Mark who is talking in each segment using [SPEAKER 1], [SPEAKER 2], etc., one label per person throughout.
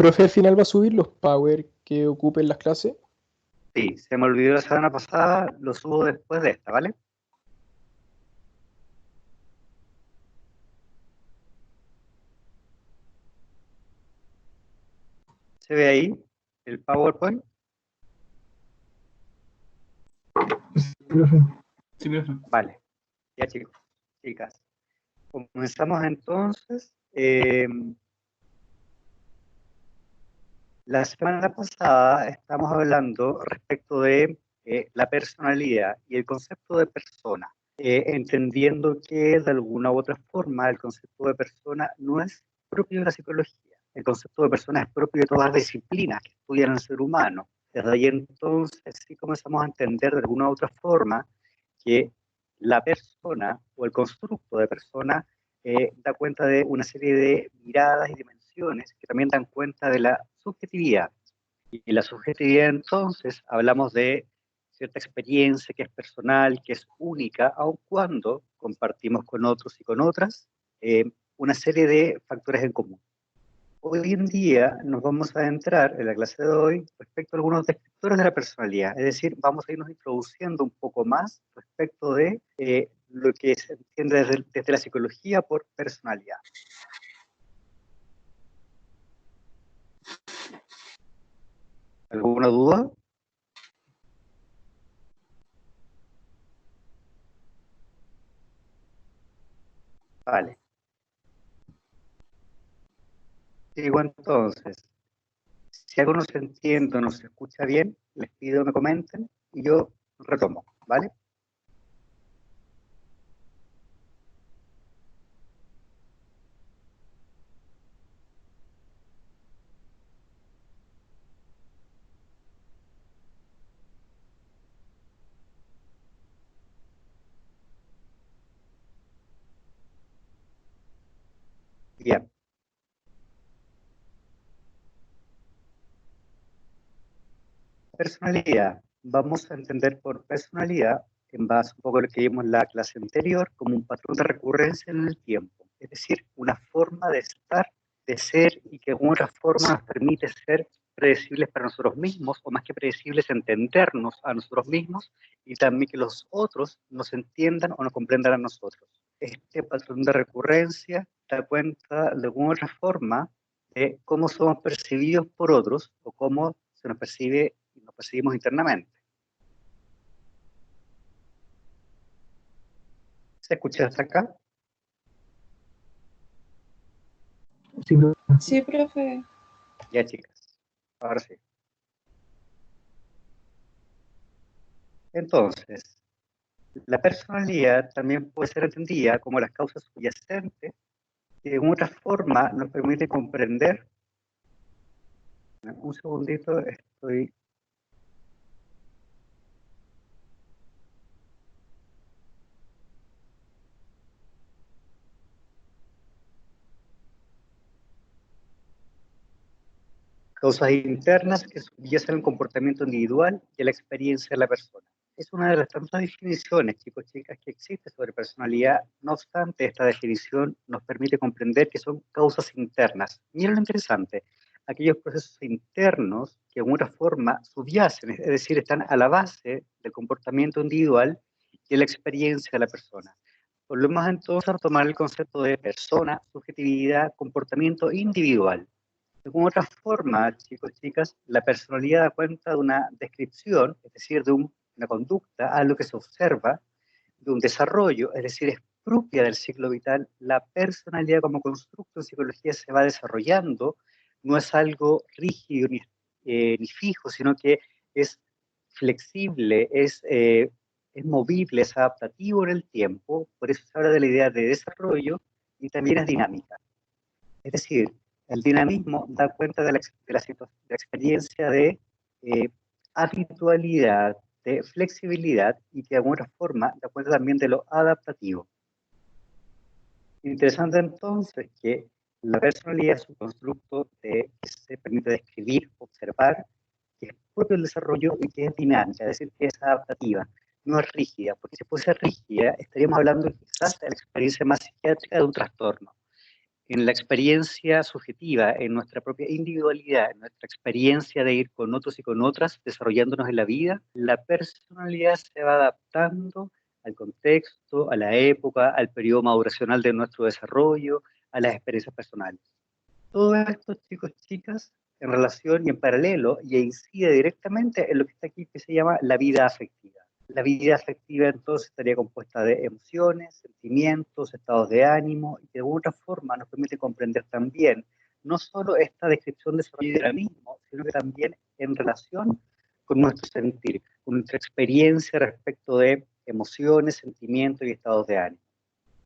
[SPEAKER 1] Profe, al final va a subir los power que ocupen las clases.
[SPEAKER 2] Sí, se me olvidó la semana pasada, lo subo después de esta, ¿vale? ¿Se ve ahí el PowerPoint?
[SPEAKER 3] Sí, profe.
[SPEAKER 2] Vale, ya chicos, chicas. Comenzamos entonces. La semana pasada estamos hablando respecto de la personalidad y el concepto de persona, entendiendo que de alguna u otra forma el concepto de persona no es propio de la psicología. El concepto de persona es propio de todas las disciplinas que estudian el ser humano. Desde ahí entonces sí comenzamos a entender de alguna u otra forma que la persona o el constructo de persona da cuenta de una serie de miradas y dimensiones que también dan cuenta de la subjetividad. Y en la subjetividad entonces hablamos de cierta experiencia que es personal, que es única, aun cuando compartimos con otros y con otras una serie de factores en común. Hoy en día nos vamos a adentrar en la clase de hoy respecto a algunos descriptores de la personalidad, es decir, vamos a irnos introduciendo un poco más respecto de lo que se entiende desde la psicología por personalidad. ¿Alguna duda? Vale. Digo entonces, si algo no se entiende o no se escucha bien, les pido que me comenten y yo retomo, ¿vale? Bien. Personalidad. Vamos a entender por personalidad, en base un poco a lo que vimos en la clase anterior, como un patrón de recurrencia en el tiempo. Es decir, una forma de estar, de ser y que de alguna otra forma nos permite ser predecibles para nosotros mismos, o más que predecibles, entendernos a nosotros mismos y también que los otros nos entiendan o nos comprendan a nosotros. Este patrón de recurrencia da cuenta de alguna otra forma de cómo somos percibidos por otros o cómo se nos percibe y nos percibimos internamente. ¿Se escucha hasta acá?
[SPEAKER 4] Sí, profe.
[SPEAKER 5] Sí, profe.
[SPEAKER 2] Ya, chicas. Ahora sí. Entonces, la personalidad también puede ser entendida como las causas subyacentes que de otra forma nos permite comprender. Un segundito, estoy. Causas internas que subyacen el comportamiento individual y la experiencia de la persona. Es una de las tantas definiciones, chicos y chicas, que existe sobre personalidad. No obstante, esta definición nos permite comprender que son causas internas. Miren lo interesante, aquellos procesos internos que de alguna forma subyacen, es decir, están a la base del comportamiento individual y de la experiencia de la persona. Volvemos entonces a tomar el concepto de persona, subjetividad, comportamiento individual. De alguna otra forma, chicos y chicas, la personalidad da cuenta de una descripción, es decir, de una conducta, algo que se observa, de un desarrollo, es decir, es propia del ciclo vital. La personalidad como constructo en psicología se va desarrollando, no es algo rígido ni fijo, sino que es flexible, es movible, es adaptativo en el tiempo, por eso se habla de la idea de desarrollo y también es dinámica. Es decir, el dinamismo da cuenta de la experiencia de habitualidad, de flexibilidad y que de alguna forma da cuenta también de lo adaptativo. Interesante entonces que la personalidad es un constructo que se permite describir, observar, que es propio del desarrollo y que es dinámica, es decir, que es adaptativa, no es rígida, porque si fuese rígida estaríamos hablando quizás de la experiencia más psiquiátrica de un trastorno. en la experiencia subjetiva, en nuestra propia individualidad, en nuestra experiencia de ir con otros y con otras, desarrollándonos en la vida, la personalidad se va adaptando al contexto, a la época, al periodo maduracional de nuestro desarrollo, a las experiencias personales. Todo esto, chicos, chicas, en relación y en paralelo, y incide directamente en lo que está aquí, que se llama la vida afectiva. La vida afectiva entonces estaría compuesta de emociones, sentimientos, estados de ánimo, y de alguna otra forma nos permite comprender también no solo esta descripción de desarrollo mismo, sino que también en relación con nuestro sentir, con nuestra experiencia respecto de emociones, sentimientos y estados de ánimo.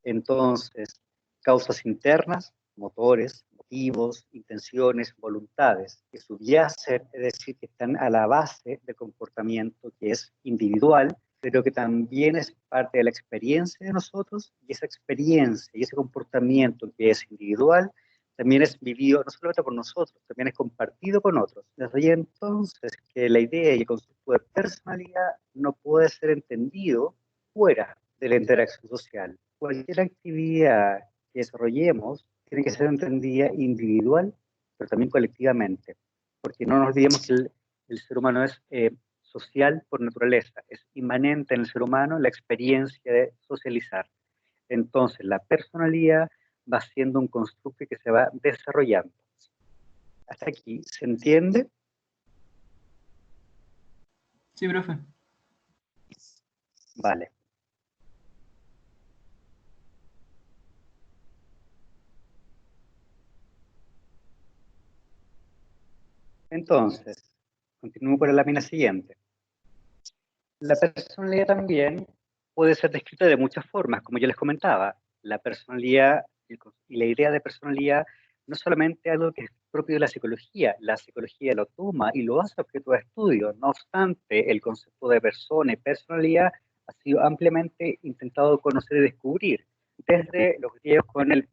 [SPEAKER 2] Entonces, causas internas, motores, motivos, intenciones, voluntades, que subyacen, es decir, que están a la base del comportamiento que es individual, pero que también es parte de la experiencia de nosotros, y esa experiencia y ese comportamiento que es individual también es vivido no solamente por nosotros, también es compartido con otros. Desde ahí entonces que la idea y el concepto de personalidad no puede ser entendido fuera de la interacción social. Cualquier actividad que desarrollemos tiene que ser entendida individual, pero también colectivamente, porque no nos olvidemos que el ser humano es social por naturaleza, es inmanente en el ser humano la experiencia de socializar. Entonces, la personalidad va siendo un constructo que se va desarrollando. ¿Hasta aquí se entiende?
[SPEAKER 3] Sí, profe.
[SPEAKER 2] Vale. Entonces, continúo con la lámina siguiente. La personalidad también puede ser descrita de muchas formas, como yo les comentaba. La personalidad y la idea de personalidad no es solamente algo que es propio de la psicología lo toma y lo hace objeto de estudio. No obstante, el concepto de persona y personalidad ha sido ampliamente intentado conocer y descubrir. Desde los griegos con el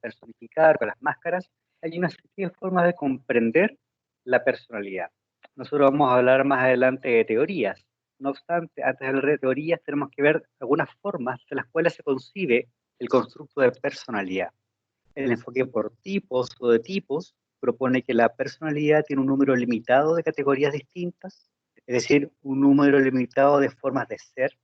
[SPEAKER 2] personificar, con las máscaras, hay una serie de formas de comprender la personalidad. Nosotros vamos a hablar más adelante de teorías. No obstante, antes de hablar de teorías, tenemos que ver algunas formas de las cuales se concibe el constructo de personalidad. El enfoque por tipos o de tipos propone que la personalidad tiene un número limitado de categorías distintas, es decir, un número limitado de formas de ser.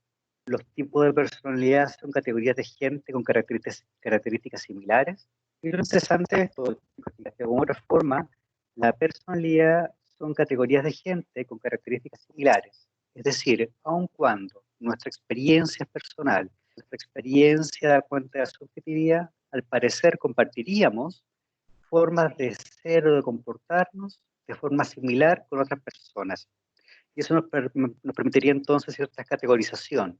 [SPEAKER 2] Los tipos de personalidad son categorías de gente con características similares. Y lo interesante de esto, de alguna otra forma, la personalidad son categorías de gente con características similares. Es decir, aun cuando nuestra experiencia personal, nuestra experiencia da cuenta de la subjetividad, al parecer compartiríamos formas de ser o de comportarnos de forma similar con otras personas. Y eso nos permitiría entonces cierta categorización.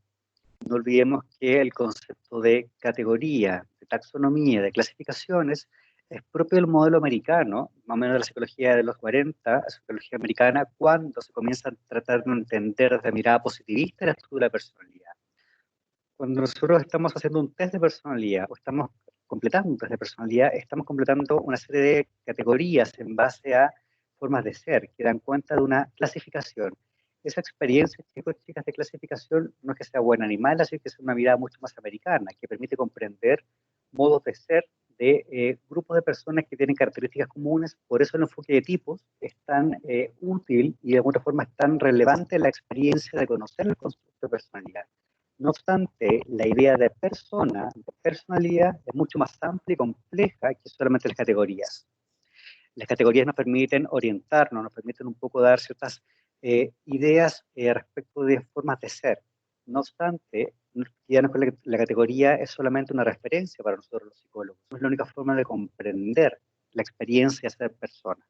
[SPEAKER 2] No olvidemos que el concepto de categoría, de taxonomía, de clasificaciones, es propio del modelo americano, más o menos de la psicología de los 40, la psicología americana, cuando se comienza a tratar de entender desde mirada positivista el estudio de la personalidad. Cuando nosotros estamos haciendo un test de personalidad o estamos completando un test de personalidad, estamos completando una serie de categorías en base a formas de ser que dan cuenta de una clasificación. Esa experiencia, chicos y chicas, de clasificación no es que sea buena ni mala, sino que es una mirada mucho más americana, que permite comprender modos de ser de grupos de personas que tienen características comunes. Por eso el enfoque de tipos es tan útil y de alguna forma es tan relevante en la experiencia de conocer el concepto de personalidad. No obstante, la idea de persona, de personalidad, es mucho más amplia y compleja que solamente las categorías. Las categorías nos permiten orientarnos, nos permiten un poco dar ciertas ideas respecto de formas de ser. No obstante, quedarnos con la categoría es solamente una referencia para nosotros los psicólogos. No es la única forma de comprender la experiencia de ser persona.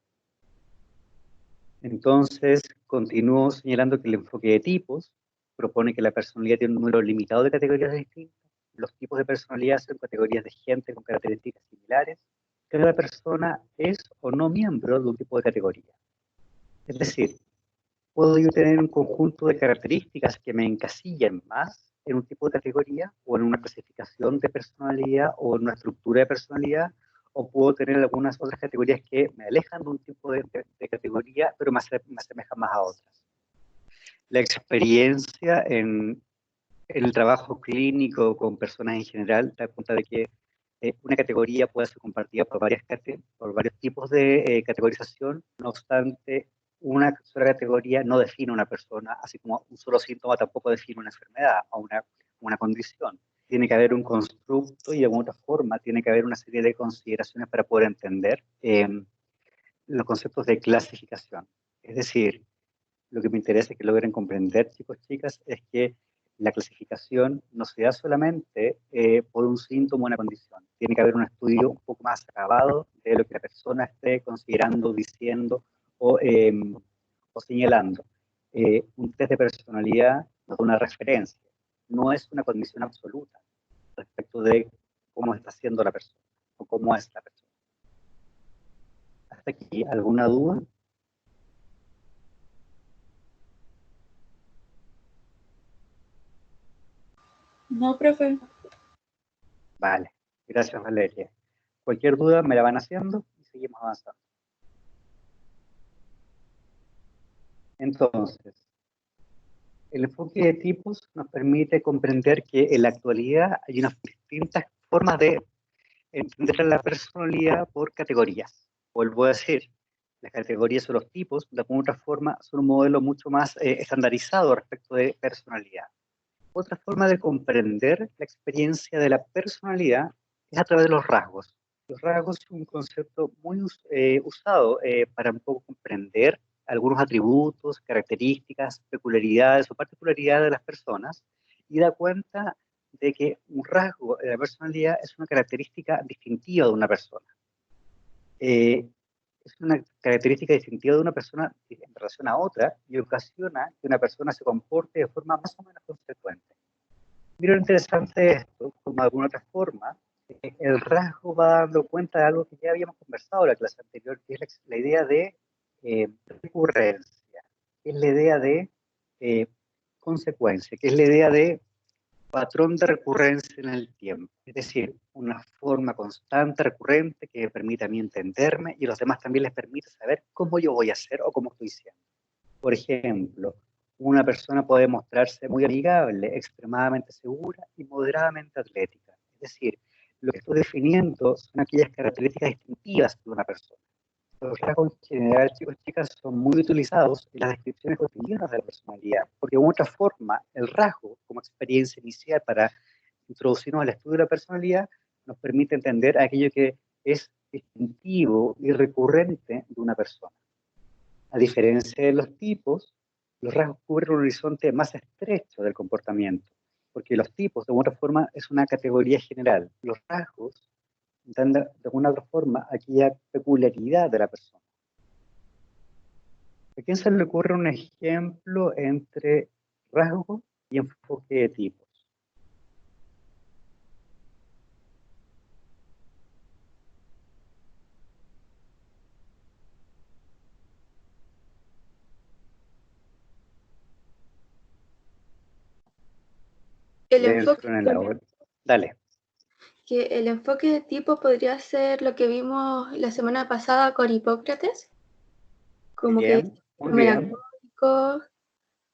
[SPEAKER 2] Entonces, continúo señalando que el enfoque de tipos propone que la personalidad tiene un número limitado de categorías distintas. Los tipos de personalidad son categorías de gente con características similares. Cada persona es o no miembro de un tipo de categoría. Es decir, puedo yo tener un conjunto de características que me encasillan más en un tipo de categoría o en una clasificación de personalidad o en una estructura de personalidad, o puedo tener algunas otras categorías que me alejan de un tipo de categoría, pero me asemejan más a otras. La experiencia en el trabajo clínico con personas en general da cuenta de que una categoría puede ser compartida por varios tipos de categorización, no obstante, una sola categoría no define una persona, así como un solo síntoma tampoco define una enfermedad o una condición. Tiene que haber un constructo y de alguna otra forma tiene que haber una serie de consideraciones para poder entender los conceptos de clasificación. Es decir, lo que me interesa que logren comprender, chicos, chicas, es que la clasificación no se da solamente por un síntoma o una condición. Tiene que haber un estudio un poco más acabado de lo que la persona esté considerando, diciendo o señalando. Un test de personalidad nos da una referencia, no es una condición absoluta respecto de cómo está siendo la persona o cómo es la persona. ¿Hasta aquí alguna duda?
[SPEAKER 3] No, profe.
[SPEAKER 2] Vale, gracias Valeria. Cualquier duda me la van haciendo y seguimos avanzando. Entonces, el enfoque de tipos nos permite comprender que en la actualidad hay unas distintas formas de entender la personalidad por categorías. Vuelvo a decir, las categorías o los tipos, de alguna otra forma, son un modelo mucho más estandarizado respecto de personalidad. Otra forma de comprender la experiencia de la personalidad es a través de los rasgos. Los rasgos son un concepto muy usado para un poco comprender algunos atributos, características, peculiaridades o particularidades de las personas y da cuenta de que un rasgo de la personalidad es una característica distintiva de una persona. Es una característica distintiva de una persona en relación a otra y ocasiona que una persona se comporte de forma más o menos consecuente. Mira lo interesante de esto, como de alguna otra forma, el rasgo va dando cuenta de algo que ya habíamos conversado en la clase anterior, que es la idea de recurrencia, que es la idea de consecuencia, que es la idea de patrón de recurrencia en el tiempo. Es decir, una forma constante, recurrente, que me permite a mí entenderme y a los demás también les permite saber cómo yo voy a ser o cómo estoy siendo. Por ejemplo, una persona puede mostrarse muy amigable, extremadamente segura y moderadamente atlética. Es decir, lo que estoy definiendo son aquellas características distintivas de una persona. Los rasgos en general, chicos y chicas, son muy utilizados en las descripciones cotidianas de la personalidad, porque de otra forma, el rasgo, como experiencia inicial para introducirnos al estudio de la personalidad, nos permite entender aquello que es distintivo y recurrente de una persona. A diferencia de los tipos, los rasgos cubren un horizonte más estrecho del comportamiento, porque los tipos, de alguna forma, es una categoría general. Los rasgos dan de alguna otra forma aquella peculiaridad de la persona. ¿A quién se le ocurre un ejemplo entre rasgo y enfoque de tipos?
[SPEAKER 3] El enfoque,
[SPEAKER 2] Dale.
[SPEAKER 3] que el enfoque de tipo podría ser lo que vimos la semana pasada con Hipócrates, como
[SPEAKER 2] bien,
[SPEAKER 3] que
[SPEAKER 2] muy bien.
[SPEAKER 3] melancólico,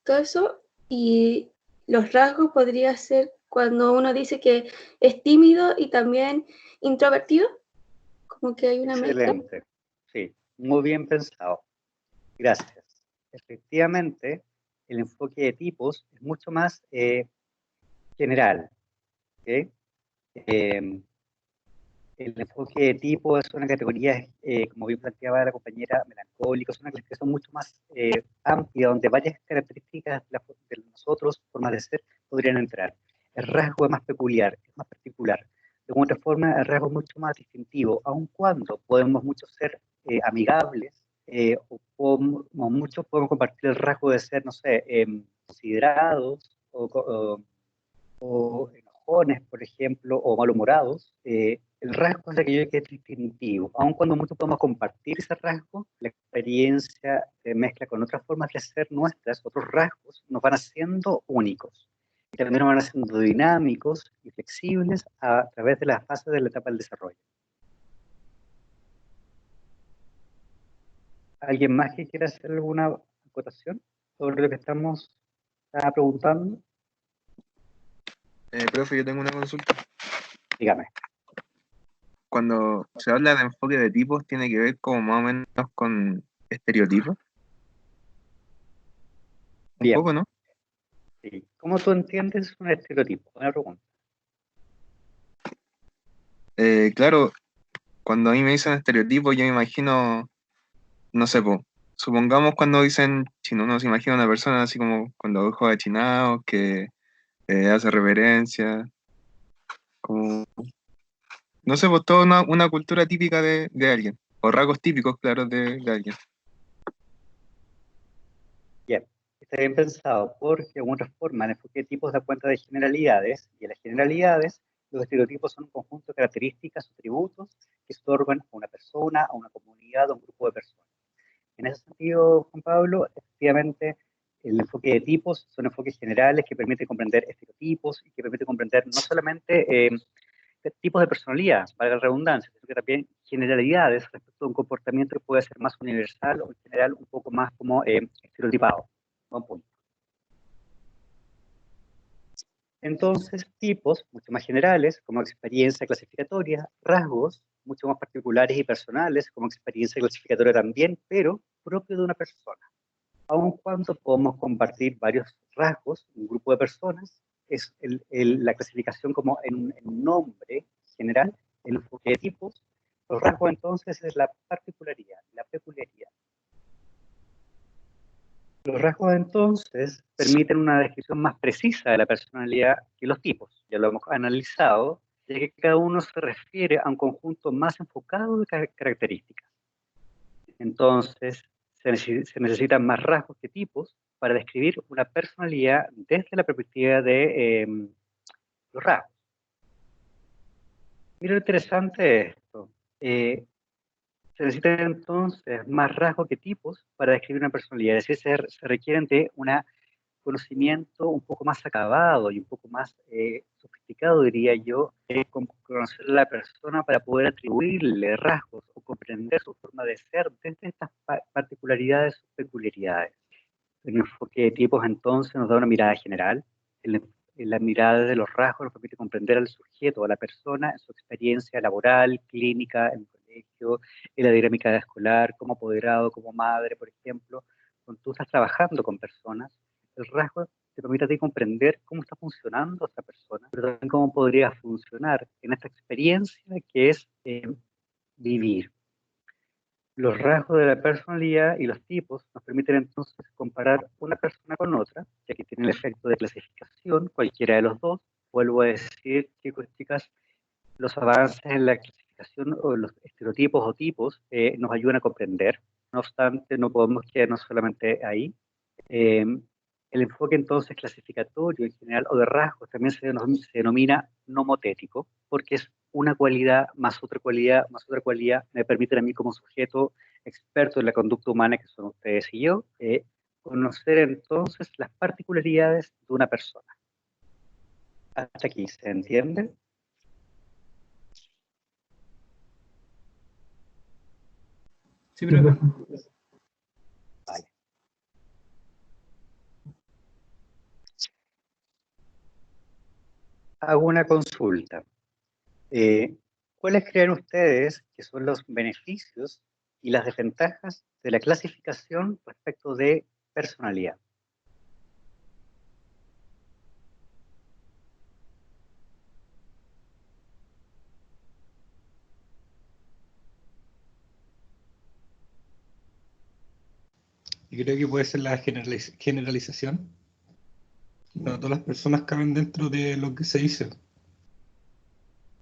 [SPEAKER 3] todo eso, y los rasgos podría ser cuando uno dice que es tímido y también introvertido, como que hay una mezcla.
[SPEAKER 2] Excelente, sí, muy bien pensado. Gracias. Efectivamente, el enfoque de tipos es mucho más general. ¿Okay? El enfoque de tipo es una categoría, como bien planteaba la compañera, melancólica, es una clasificación mucho más amplia, donde varias características de nosotros, formas de ser, podrían entrar. El rasgo es más peculiar, es más particular. De alguna otra forma, el rasgo es mucho más distintivo, aun cuando podemos muchos ser amigables, o muchos podemos compartir el rasgo de ser, no sé, considerados o enojones, por ejemplo, o malhumorados. El rasgo es aquello que es distintivo. Aun cuando muchos podemos compartir ese rasgo, la experiencia se mezcla con otras formas de ser nuestras, otros rasgos, nos van haciendo únicos. Y también nos van haciendo dinámicos y flexibles a través de las fases de la etapa del desarrollo. ¿Alguien más que quiera hacer alguna acotación sobre lo que estamos preguntando?
[SPEAKER 5] Profe, yo tengo una consulta.
[SPEAKER 2] Dígame.
[SPEAKER 5] cuando se habla de enfoque de tipos, tiene que ver como más o menos con estereotipos. Un
[SPEAKER 2] Bien.
[SPEAKER 5] poco, ¿no?
[SPEAKER 2] Sí. ¿Cómo tú entiendes un estereotipo? Buena pregunta.
[SPEAKER 5] Claro, cuando a mí me dicen estereotipo, yo me imagino, no sé, supongamos cuando dicen chino, uno se imagina una persona así como con los ojos achinados, que hace reverencia, como, no sé, pues toda una cultura típica de alguien, o rasgos típicos, claro, de alguien.
[SPEAKER 2] Bien, está bien pensado porque de alguna forma el enfoque de tipos da cuenta de generalidades y en las generalidades los estereotipos son un conjunto de características o atributos que se otorgan a una persona, a una comunidad o a un grupo de personas. En ese sentido, Juan Pablo, efectivamente el enfoque de tipos son enfoques generales que permiten comprender estereotipos y que permiten comprender no solamente tipos de personalidad, valga la redundancia, sino que también generalidades respecto a un comportamiento que puede ser más universal o en general un poco más como estereotipado. Buen punto. Entonces, tipos mucho más generales, como experiencia clasificatoria, rasgos mucho más particulares y personales, como experiencia clasificatoria también, pero propio de una persona. Aun cuando podemos compartir varios rasgos, un grupo de personas, es la clasificación como en un nombre general, el enfoque de tipos. Los rasgos entonces es la particularidad, la peculiaridad. Los rasgos entonces permiten una descripción más precisa de la personalidad que los tipos. Ya lo hemos analizado, ya que cada uno se refiere a un conjunto más enfocado de características. Entonces, se necesitan más rasgos que tipos para describir una personalidad desde la perspectiva de los rasgos. Mira lo interesante de esto. Se necesitan entonces más rasgos que tipos para describir una personalidad. Es decir, se requieren de un conocimiento un poco más acabado y un poco más sofisticado, diría yo, de conocer a la persona para poder atribuirle rasgos o comprender su forma de ser desde estas particularidades o peculiaridades. El enfoque de tipos entonces nos da una mirada general. La mirada de los rasgos nos permite comprender al sujeto, a la persona, en su experiencia laboral, clínica, en el colegio, en la dinámica escolar, como apoderado, como madre, por ejemplo. Cuando tú estás trabajando con personas, el rasgo te permite a ti comprender cómo está funcionando esa persona, pero también cómo podría funcionar en esta experiencia que es vivir. Los rasgos de la personalidad y los tipos nos permiten entonces comparar una persona con otra, ya que tiene el efecto de clasificación, cualquiera de los dos. Vuelvo a decir, chicos y chicas, los avances en la clasificación o los estereotipos o tipos nos ayudan a comprender. No obstante, no podemos quedarnos solamente ahí. El enfoque entonces clasificatorio en general o de rasgos también se denomina nomotético, porque es una cualidad más otra cualidad más otra cualidad, me permiten a mí como sujeto experto en la conducta humana que son ustedes y yo, conocer entonces las particularidades de una persona. Hasta aquí, ¿se entiende?
[SPEAKER 6] Sí, pero
[SPEAKER 2] Vale. Hago una consulta. ¿Cuáles creen ustedes que son los beneficios y las desventajas de la clasificación respecto de personalidad?
[SPEAKER 6] yo creo que puede ser la generalización. No todas las personas caben dentro de lo que se dice.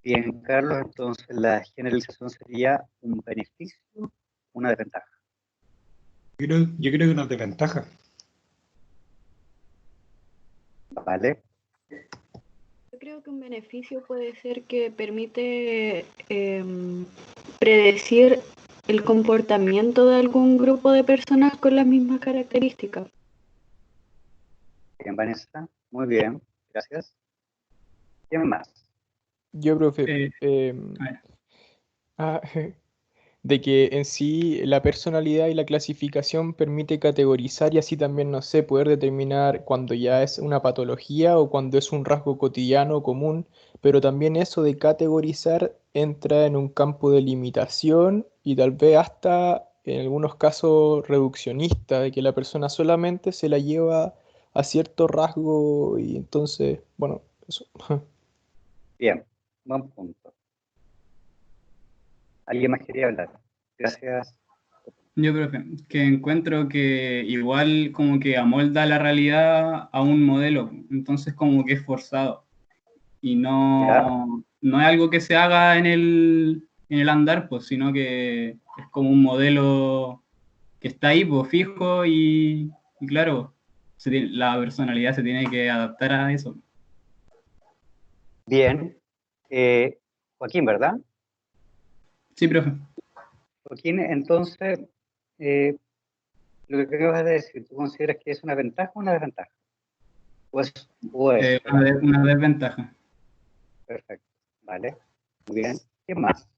[SPEAKER 2] Bien, Carlos, entonces la generalización sería un beneficio, una desventaja.
[SPEAKER 6] Yo creo que una desventaja.
[SPEAKER 2] ¿Vale?
[SPEAKER 7] Yo creo que un beneficio puede ser que permite predecir el comportamiento de algún grupo de personas con las mismas características.
[SPEAKER 2] Bien, Vanessa. Muy bien, gracias. ¿Quién más?
[SPEAKER 1] Yo, profe, ah, de que en sí la personalidad y la clasificación permite categorizar y así también, no sé, poder determinar cuando ya es una patología o cuando es un rasgo cotidiano o común pero también eso de categorizar entra en un campo de limitación y tal vez hasta en algunos casos reduccionista, de que la persona solamente se la lleva a cierto rasgo y entonces, bueno, eso.
[SPEAKER 2] Bien, buen punto. ¿Alguien más quería hablar? Gracias.
[SPEAKER 8] Yo, profe, que encuentro que igual como que amolda la realidad a un modelo, entonces como que es forzado y
[SPEAKER 2] ¿Ya?
[SPEAKER 8] no es algo que se haga en el andar, pues, sino que es como un modelo que está ahí, pues, fijo y claro, la personalidad se tiene que adaptar a eso.
[SPEAKER 2] Bien. Joaquín, ¿verdad?
[SPEAKER 8] Sí, profe.
[SPEAKER 2] Joaquín, entonces, lo que acabas de decir, ¿tú consideras que es una ventaja o una desventaja? O es
[SPEAKER 8] Una desventaja.
[SPEAKER 2] Perfecto. Vale. Muy bien. ¿Qué más?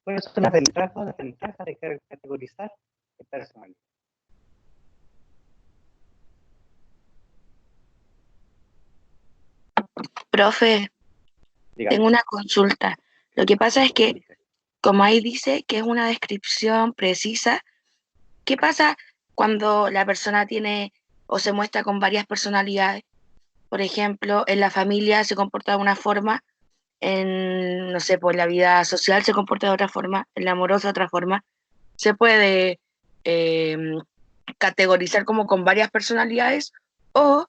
[SPEAKER 2] ¿Cuáles son las ventajas o desventajas de categorizar el personal?
[SPEAKER 9] Profe,
[SPEAKER 2] Dígame.
[SPEAKER 9] tengo una consulta. Lo que pasa es que, como ahí dice que es una descripción precisa, ¿qué pasa cuando la persona tiene o se muestra con varias personalidades? Por ejemplo, en la familia se comporta de una forma, en, no sé, por la vida social se comporta de otra forma, en la amorosa de otra forma. Se puede eh, categorizar como con varias personalidades o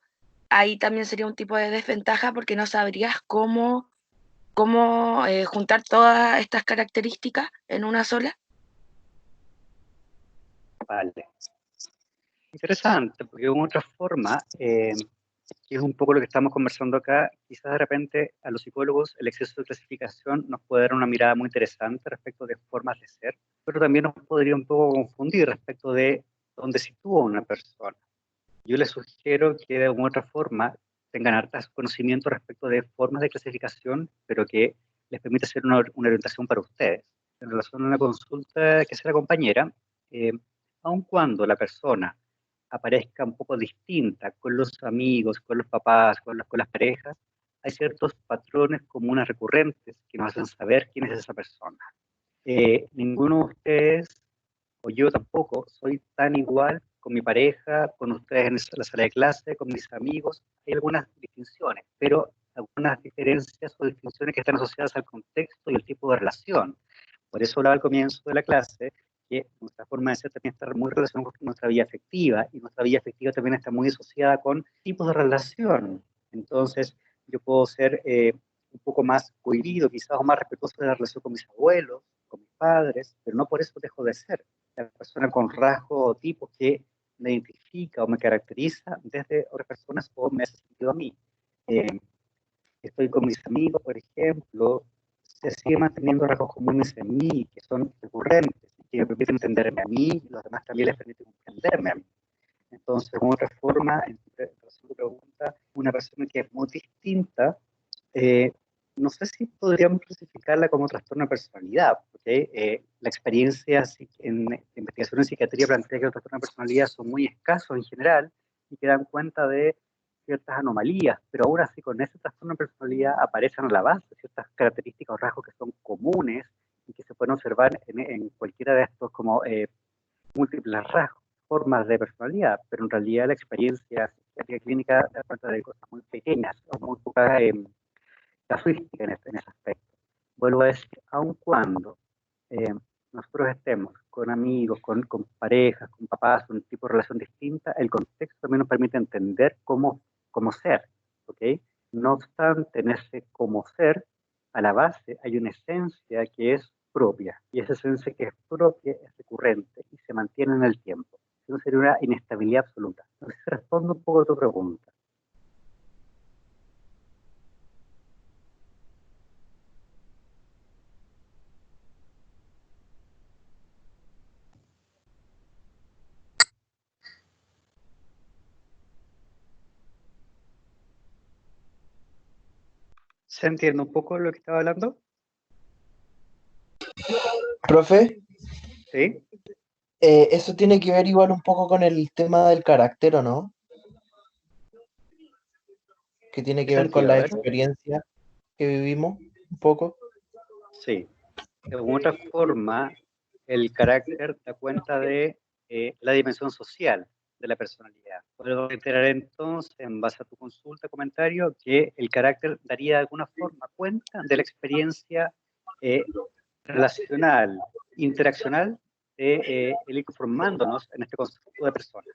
[SPEAKER 9] ahí también sería un tipo de desventaja porque no sabrías cómo juntar todas estas características en una sola.
[SPEAKER 2] Vale. Interesante, porque de otra forma, que es un poco lo que estamos conversando acá, quizás de repente a los psicólogos el exceso de clasificación nos puede dar una mirada muy interesante respecto de formas de ser, pero también nos podría un poco confundir respecto de dónde sitúa una persona. Yo les sugiero que de alguna otra forma tengan hartas conocimientos respecto de formas de clasificación, pero que les permita hacer una orientación para ustedes. En relación a una consulta que hace la compañera, aun cuando la persona aparezca un poco distinta con los amigos, con los papás, con las parejas, hay ciertos patrones comunes recurrentes que nos hacen saber quién es esa persona. Ninguno de ustedes, o yo tampoco, soy tan igual con mi pareja, con ustedes en la sala de clase, con mis amigos. Hay algunas distinciones, pero algunas diferencias o distinciones que están asociadas al contexto y el tipo de relación. Por eso hablaba al comienzo de la clase que nuestra forma de ser también está muy relacionada con nuestra vida afectiva, y nuestra vida afectiva también está muy asociada con tipos de relación. Entonces, yo puedo ser un poco más cohibido, quizás, o más respetuoso de la relación con mis abuelos, con mis padres, pero no por eso dejo de ser la persona con rasgos o tipos que me identifica o me caracteriza desde otras personas o me hace sentido a mí. Eh, Estoy con mis amigos, por ejemplo, se sigue manteniendo rasgos comunes en mí, que son recurrentes, que me permiten entenderme a mí, y los demás también les permiten entenderme a mí. Entonces, de otra forma, en relación a tu pregunta, una persona que es muy distinta, eh, no sé si podríamos clasificarla como trastorno de personalidad, porque la experiencia en investigación en psiquiatría plantea que los trastornos de personalidad son muy escasos en general y que dan cuenta de ciertas anomalías, pero aún así con ese trastorno de personalidad aparecen a la base ciertas características o rasgos que son comunes y que se pueden observar en cualquiera de estos como múltiples rasgos, formas de personalidad, pero en realidad la experiencia psiquiátrica clínica da cuenta de cosas muy pequeñas o muy pocas casuística en ese aspecto. Vuelvo a decir, aun cuando nosotros estemos con amigos, con parejas, con papás, un tipo de relación distinta, el contexto también nos permite entender cómo ser, ¿ok? No obstante, en ese cómo ser, a la base hay una esencia que es propia, y esa esencia que es propia es recurrente y se mantiene en el tiempo. Eso sería una inestabilidad absoluta. Entonces, respondo un poco a tu pregunta. ¿Se entiende un poco lo que estaba hablando?
[SPEAKER 10] Profe,
[SPEAKER 2] Sí.
[SPEAKER 10] eso tiene que ver igual un poco con el tema del carácter, ¿o no? Que tiene que ver con
[SPEAKER 2] Sentido, a
[SPEAKER 10] la
[SPEAKER 2] ver.
[SPEAKER 10] experiencia, que vivimos un poco.
[SPEAKER 2] Sí. De otra forma, el carácter da cuenta de la dimensión social de la personalidad. Puedo reiterar entonces, en base a tu consulta, comentario, que el carácter daría de alguna forma cuenta de la experiencia relacional, interaccional, de el ir formándonos en este concepto de persona.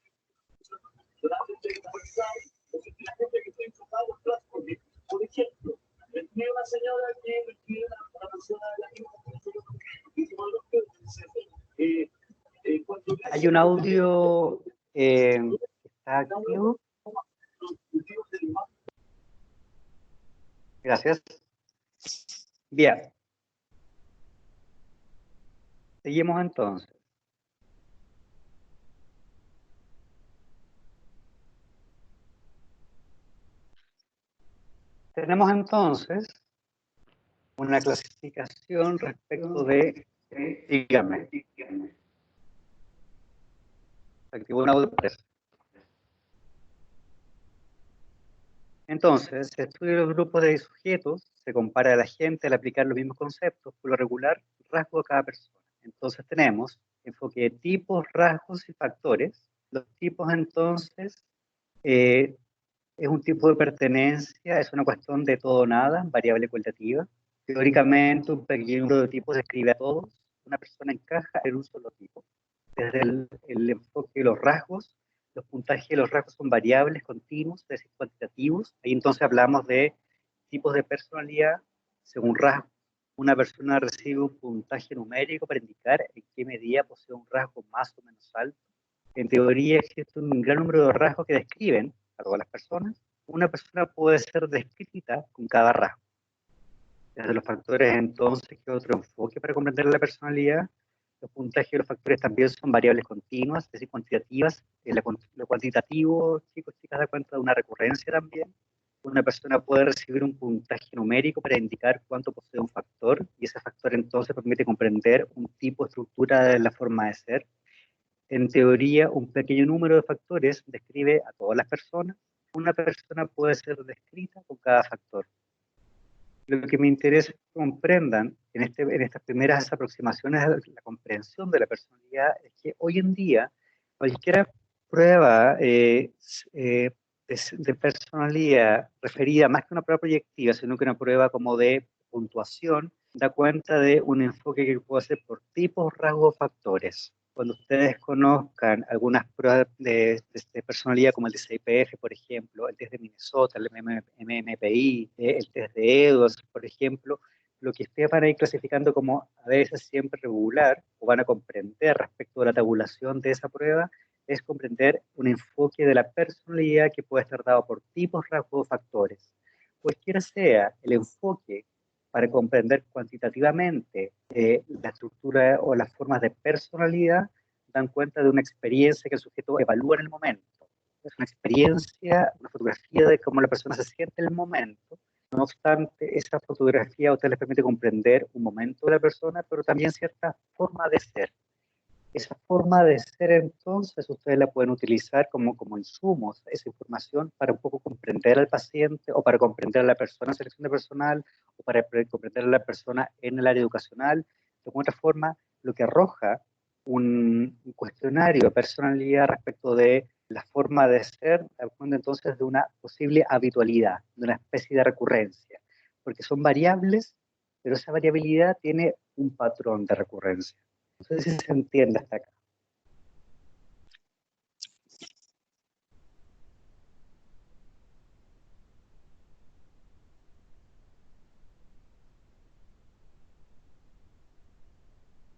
[SPEAKER 2] Hay un audio que está activo. Gracias. Bien. Seguimos entonces. Tenemos entonces una clasificación respecto de, dígame, activó un audio. Entonces, se estudia los grupos de sujetos, se compara a la gente al aplicar los mismos conceptos, por lo regular, rasgo de cada persona. Entonces tenemos enfoque de tipos, rasgos y factores. Los tipos entonces es un tipo de pertenencia, es una cuestión de todo o nada, variable cualitativa. Teóricamente, un pequeño número de tipos describe a todos. Una persona encaja en un solo tipo. Desde el enfoque de los rasgos, los puntajes de los rasgos son variables, continuos, es decir, cuantitativos. Ahí entonces hablamos de tipos de personalidad según rasgos. Una persona recibe un puntaje numérico para indicar en qué medida posee un rasgo más o menos alto. En teoría existe un gran número de rasgos que describen a todas las personas. Una persona puede ser descrita con cada rasgo. Desde los factores, entonces, que otro enfoque para comprender la personalidad. Los puntajes de los factores también son variables continuas, es decir, cuantitativas. Lo cuantitativo, chicos, chicas, da cuenta de una recurrencia también. Una persona puede recibir un puntaje numérico para indicar cuánto posee un factor, y ese factor entonces permite comprender un tipo de estructura de la forma de ser. En teoría, un pequeño número de factores describe a todas las personas. Una persona puede ser descrita con cada factor. Lo que me interesa que comprendan en estas primeras aproximaciones a la comprensión de la personalidad es que hoy en día cualquier prueba de personalidad referida más que una prueba proyectiva, sino que una prueba como de puntuación, da cuenta de un enfoque que puede ser por tipos, rasgos, factores. Cuando ustedes conozcan algunas pruebas de personalidad como el de CIPF, por ejemplo, el test de Minnesota, el MMPI, el test de Edwards, por ejemplo, lo que ustedes van a ir clasificando como a veces siempre regular, o van a comprender respecto a la tabulación de esa prueba, es comprender un enfoque de la personalidad que puede estar dado por tipos, rasgos o factores. Cualquiera sea el enfoque para comprender cuantitativamente la estructura o las formas de personalidad, dan cuenta de una experiencia que el sujeto evalúa en el momento. Es una experiencia, una fotografía de cómo la persona se siente en el momento. No obstante, esa fotografía a usted les permite comprender un momento de la persona, pero también cierta forma de ser. Esa forma de ser, entonces, ustedes la pueden utilizar como insumos, esa información, para un poco comprender al paciente o para comprender a la persona en selección de personal o para comprender a la persona en el área educacional. De otra forma, lo que arroja un cuestionario de personalidad respecto de la forma de ser, entonces de una posible habitualidad, de una especie de recurrencia, porque son variables, pero esa variabilidad tiene un patrón de recurrencia. No sé si se entiende hasta acá.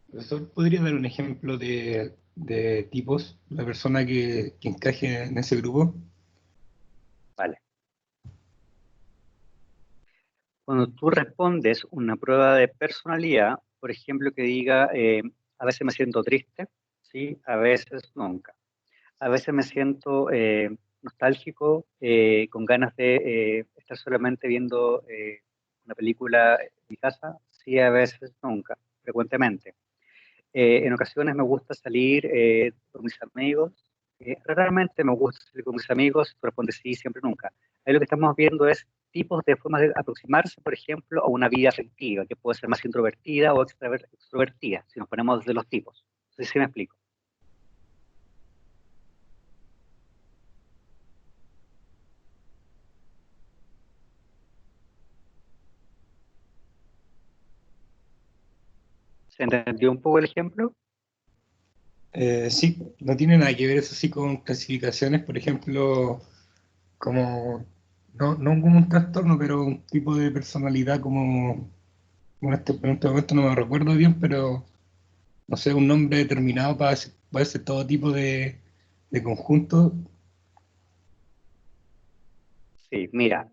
[SPEAKER 6] Profesor, ¿podría dar un ejemplo de tipos, la persona que encaje en ese grupo?
[SPEAKER 2] Vale. Cuando tú respondes una prueba de personalidad, por ejemplo, que diga, a veces me siento triste, ¿sí? A veces nunca. A veces me siento nostálgico, con ganas de estar solamente viendo una película en mi casa, sí, a veces nunca, frecuentemente. En ocasiones me gusta salir con mis amigos, raramente me gusta salir con mis amigos, responde sí, siempre, nunca. Ahí lo que estamos viendo es tipos de formas de aproximarse, por ejemplo, a una vida afectiva, que puede ser más introvertida o extrovertida, si nos ponemos de los tipos. No sé si me explico. ¿Se entendió un poco el ejemplo?
[SPEAKER 6] Sí, no tiene nada que ver eso sí con clasificaciones, por ejemplo, como, no como un trastorno, pero un tipo de personalidad como, en este momento no me recuerdo bien, pero no sé, un nombre determinado para ese todo tipo de conjunto.
[SPEAKER 2] Sí, mira,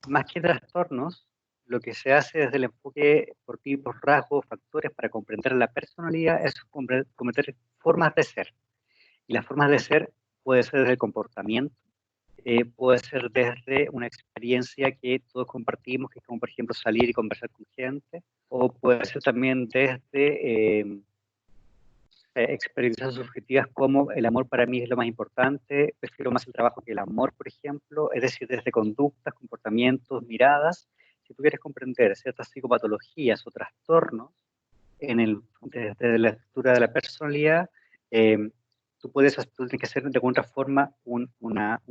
[SPEAKER 2] más que trastornos, lo que se hace desde el enfoque por tipos, rasgos, factores para comprender la personalidad es cometer formas de ser. Y las formas de ser puede ser desde el comportamiento, puede ser desde una experiencia que todos compartimos, que es como por ejemplo salir y conversar con gente, o puede ser también desde experiencias subjetivas como el amor para mí es lo más importante, prefiero más el trabajo que el amor, por ejemplo, es decir, desde conductas, comportamientos, miradas. Si tú quieres comprender ciertas psicopatologías o trastornos desde la estructura de la personalidad, eh, tú tienes que hacer de alguna otra forma un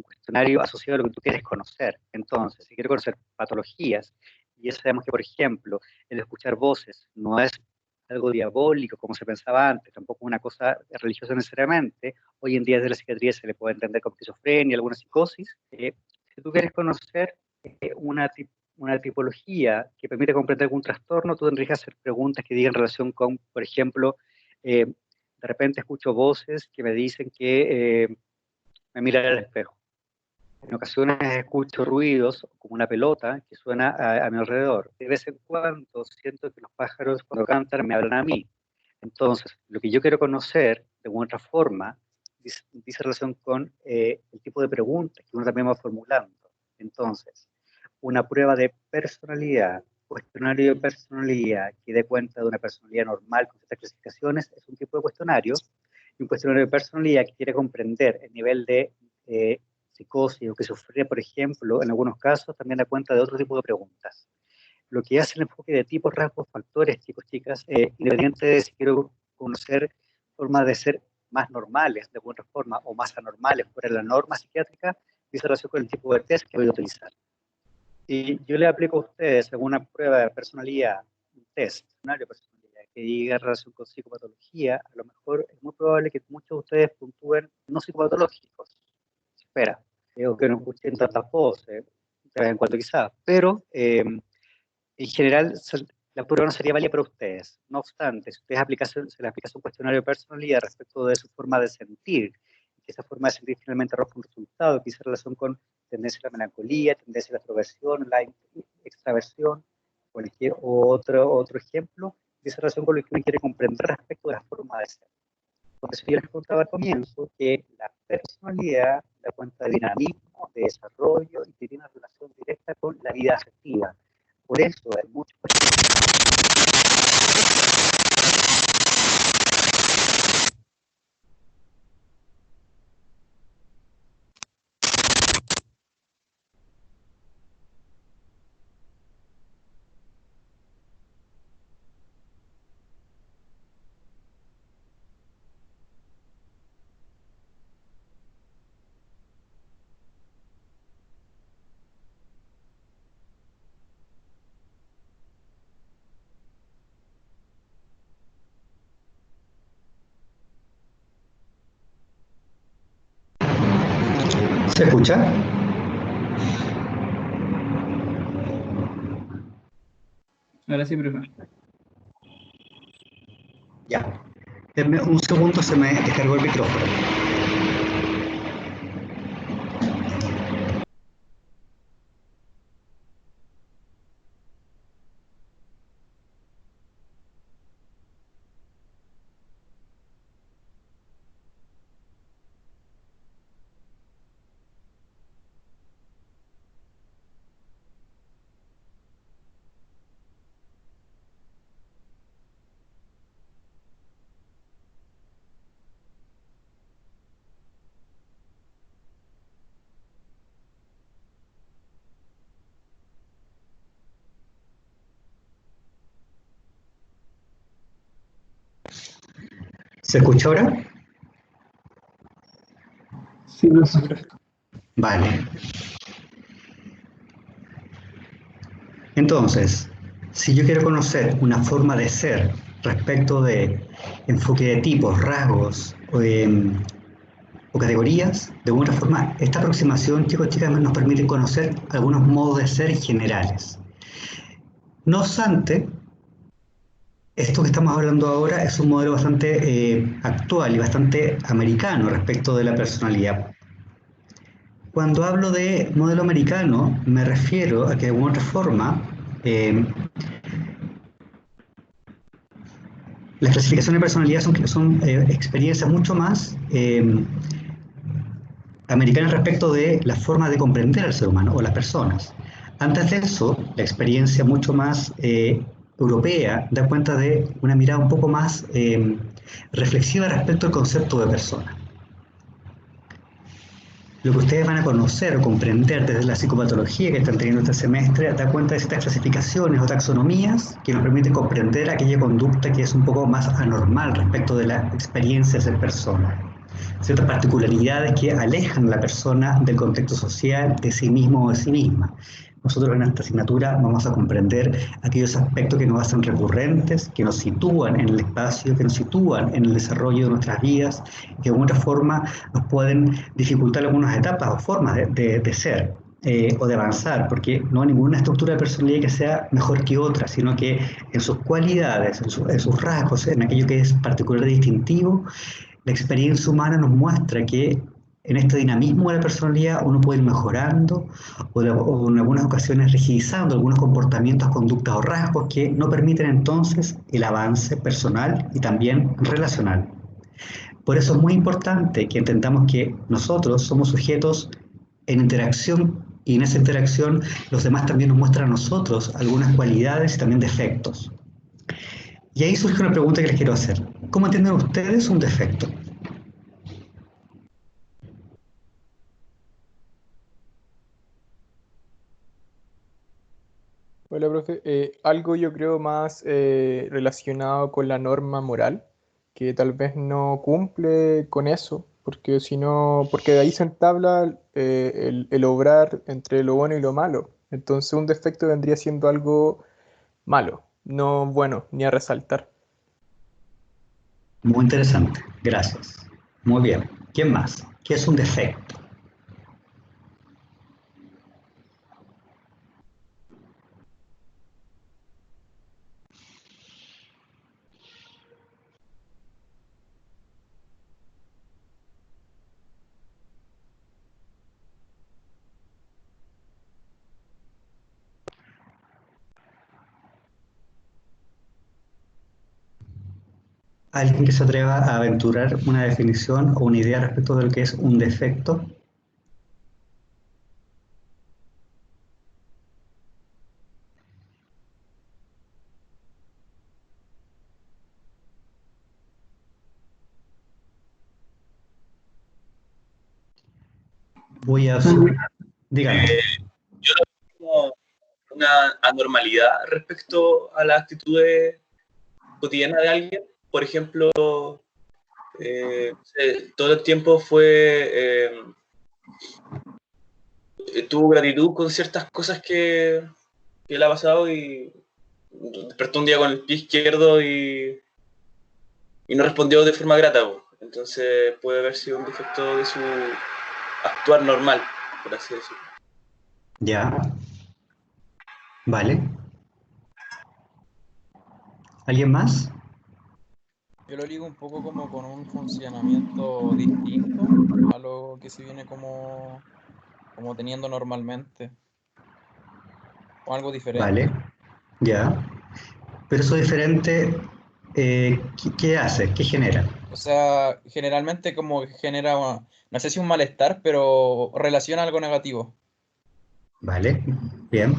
[SPEAKER 2] cuestionario asociado a lo que tú quieres conocer. Entonces, si quieres conocer patologías, y ya sabemos que, por ejemplo, el escuchar voces no es algo diabólico como se pensaba antes, tampoco una cosa religiosa necesariamente. Hoy en día desde la psiquiatría se le puede entender como esquizofrenia, alguna psicosis. Si tú quieres conocer una tipología que permite comprender algún trastorno, tú tendrías que hacer preguntas que digan relación con, por ejemplo, de repente escucho voces que me dicen que me miran al espejo. En ocasiones escucho ruidos, como una pelota, que suena a mi alrededor. De vez en cuando siento que los pájaros cuando cantan me hablan a mí. Entonces, lo que yo quiero conocer, de alguna otra forma, dice relación con el tipo de preguntas que uno también va formulando. Entonces, una prueba de personalidad, cuestionario de personalidad que dé cuenta de una personalidad normal con ciertas clasificaciones, es un tipo de cuestionario. Y un cuestionario de personalidad que quiere comprender el nivel de psicosis o que sufre, por ejemplo, en algunos casos, también da cuenta de otro tipo de preguntas. Lo que hace el enfoque de tipos, rasgos, factores, chicos, chicas, independiente de si quiero conocer formas de ser más normales, de alguna forma, o más anormales, fuera de la norma psiquiátrica, dice relación con el tipo de test que voy a utilizar. Y yo le aplico a ustedes alguna prueba de personalidad, un test, un área de personalidad, que diga relación con psicopatología, a lo mejor es muy probable que muchos de ustedes puntúen no psicopatológicos, se espera, o que no escuchen tantas voces, de vez en cuando quizás, pero en general la prueba no sería válida para ustedes. No obstante, si ustedes se les aplica un cuestionario de personalidad respecto de su forma de sentir, que esa forma de sentir finalmente arroja un resultado que hizo relación con tendencia a la melancolía, tendencia a la extroversión, la extraversión, o otro ejemplo, dice relación con lo que uno quiere comprender respecto de la forma de ser. Entonces, yo les contaba al comienzo que la personalidad da cuenta de dinamismo, de desarrollo y que tiene una relación directa con la vida afectiva. Por eso hay muchos.
[SPEAKER 11] ¿Se escucha?
[SPEAKER 8] Ahora sí, profe.
[SPEAKER 11] Ya. Denme un segundo, se me descargó el micrófono. ¿Se escucha ahora?
[SPEAKER 4] Sí, profesor.
[SPEAKER 11] Vale. Entonces, si yo quiero conocer una forma de ser respecto de enfoque de tipos, rasgos o categorías, de alguna forma, esta aproximación, chicos y chicas, nos permite conocer algunos modos de ser generales. No obstante, esto que estamos hablando ahora es un modelo bastante actual y bastante americano respecto de la personalidad. Cuando hablo de modelo americano, me refiero a que de alguna otra forma las clasificaciones de personalidad son experiencias mucho más americanas respecto de la forma de comprender al ser humano o las personas. Antes de eso, la experiencia mucho más europea da cuenta de una mirada un poco más reflexiva respecto al concepto de persona. Lo que ustedes van a conocer o comprender desde la psicopatología que están teniendo este semestre da cuenta de ciertas clasificaciones o taxonomías que nos permiten comprender aquella conducta que es un poco más anormal respecto de la experiencia de ser persona. Ciertas particularidades que alejan a la persona del contexto social, de sí mismo o de sí misma. Nosotros en esta asignatura vamos a comprender aquellos aspectos que nos hacen recurrentes, que nos sitúan en el espacio, que nos sitúan en el desarrollo de nuestras vidas, que de alguna forma nos pueden dificultar algunas etapas o formas de ser o de avanzar, porque no hay ninguna estructura de personalidad que sea mejor que otra, sino que en sus cualidades, en sus rasgos, en aquello que es particular y distintivo, la experiencia humana nos muestra que en este dinamismo de la personalidad uno puede ir mejorando o en algunas ocasiones rigidizando algunos comportamientos, conductas o rasgos que no permiten entonces el avance personal y también relacional. Por eso es muy importante que entendamos que nosotros somos sujetos en interacción y en esa interacción los demás también nos muestran a nosotros algunas cualidades y también defectos. Y ahí surge una pregunta que les quiero hacer. ¿Cómo entienden ustedes un defecto?
[SPEAKER 1] Hola, profe. Algo yo creo más relacionado con la norma moral, que tal vez no cumple con eso, porque si no, porque de ahí se entabla el obrar entre lo bueno y lo malo. Entonces un defecto vendría siendo algo malo, no bueno, ni a resaltar.
[SPEAKER 11] Muy interesante, gracias. Muy bien. ¿Quién más? ¿Qué es un defecto? ¿Alguien que se atreva a aventurar una definición o una idea respecto de lo que es un defecto? Voy a... Díganme.
[SPEAKER 12] Yo lo veo como una anormalidad respecto a las actitudes cotidianas de alguien. Por ejemplo, todo el tiempo tuvo gratitud con ciertas cosas que le ha pasado y despertó un día con el pie izquierdo y no respondió de forma grata. Entonces puede haber sido un defecto de su actuar normal, por así decirlo.
[SPEAKER 11] Ya. Vale. ¿Alguien más?
[SPEAKER 13] Yo lo ligo un poco como con un funcionamiento distinto a lo que se viene como teniendo normalmente. O algo diferente.
[SPEAKER 11] Vale. Ya. Pero eso diferente, ¿qué hace? ¿Qué genera?
[SPEAKER 13] O sea, generalmente como que genera, no sé si un malestar, pero relaciona algo negativo.
[SPEAKER 11] Vale. Bien.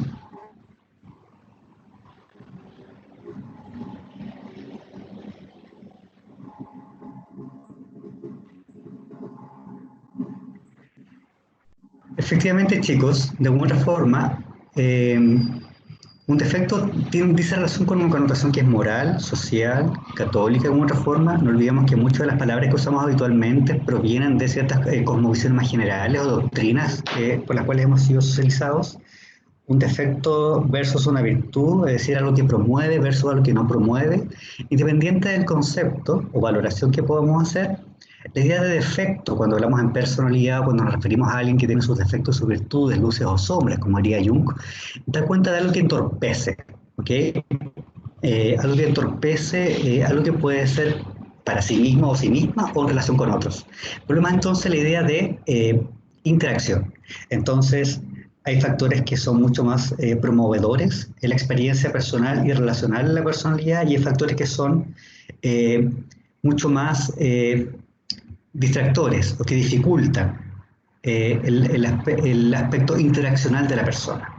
[SPEAKER 11] Efectivamente, chicos, de alguna forma, Un defecto dice relación con una connotación que es moral, social, católica de alguna otra forma. No olvidemos que muchas de las palabras que usamos habitualmente provienen de ciertas cosmovisiones más generales o doctrinas por las cuales hemos sido socializados. Un defecto versus una virtud, es decir, algo que promueve versus algo que no promueve. Independiente del concepto o valoración que podamos hacer, la idea de defecto, cuando hablamos en personalidad, cuando nos referimos a alguien que tiene sus defectos, sus virtudes, luces o sombras, como haría Jung, da cuenta de algo que entorpece, ¿ok? Algo que entorpece, algo que puede ser para sí mismo o sí misma o en relación con otros. Por lo más, entonces, la idea de interacción. Entonces, hay factores que son mucho más promovedores en la experiencia personal y relacional en la personalidad, y hay factores que son mucho más distractores o que dificultan el aspecto interaccional de la persona.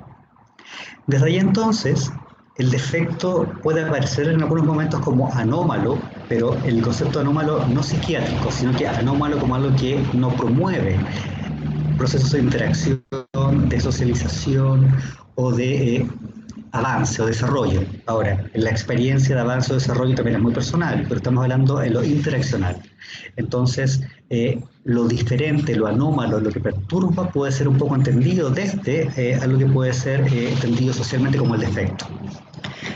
[SPEAKER 11] Desde ahí entonces, el defecto puede aparecer en algunos momentos como anómalo, pero el concepto anómalo no psiquiátrico, sino que anómalo como algo que no promueve procesos de interacción, de socialización o de avance o desarrollo. Ahora, la experiencia de avance o desarrollo también es muy personal, pero estamos hablando de lo interaccional. Entonces, lo diferente, lo anómalo, lo que perturba puede ser un poco entendido desde algo que puede ser entendido socialmente como el defecto.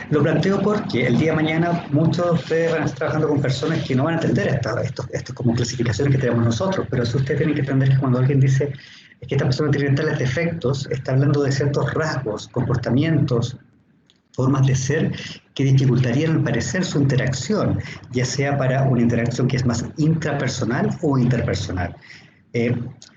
[SPEAKER 11] Lo planteo porque el día de mañana muchos de ustedes van a estar trabajando con personas que no van a entender estas como clasificaciones que tenemos nosotros, pero eso ustedes tienen que entender que cuando alguien dice es que esta persona tiene tales defectos, está hablando de ciertos rasgos, comportamientos, formas de ser que dificultarían al parecer su interacción, ya sea para una interacción que es más intrapersonal o interpersonal.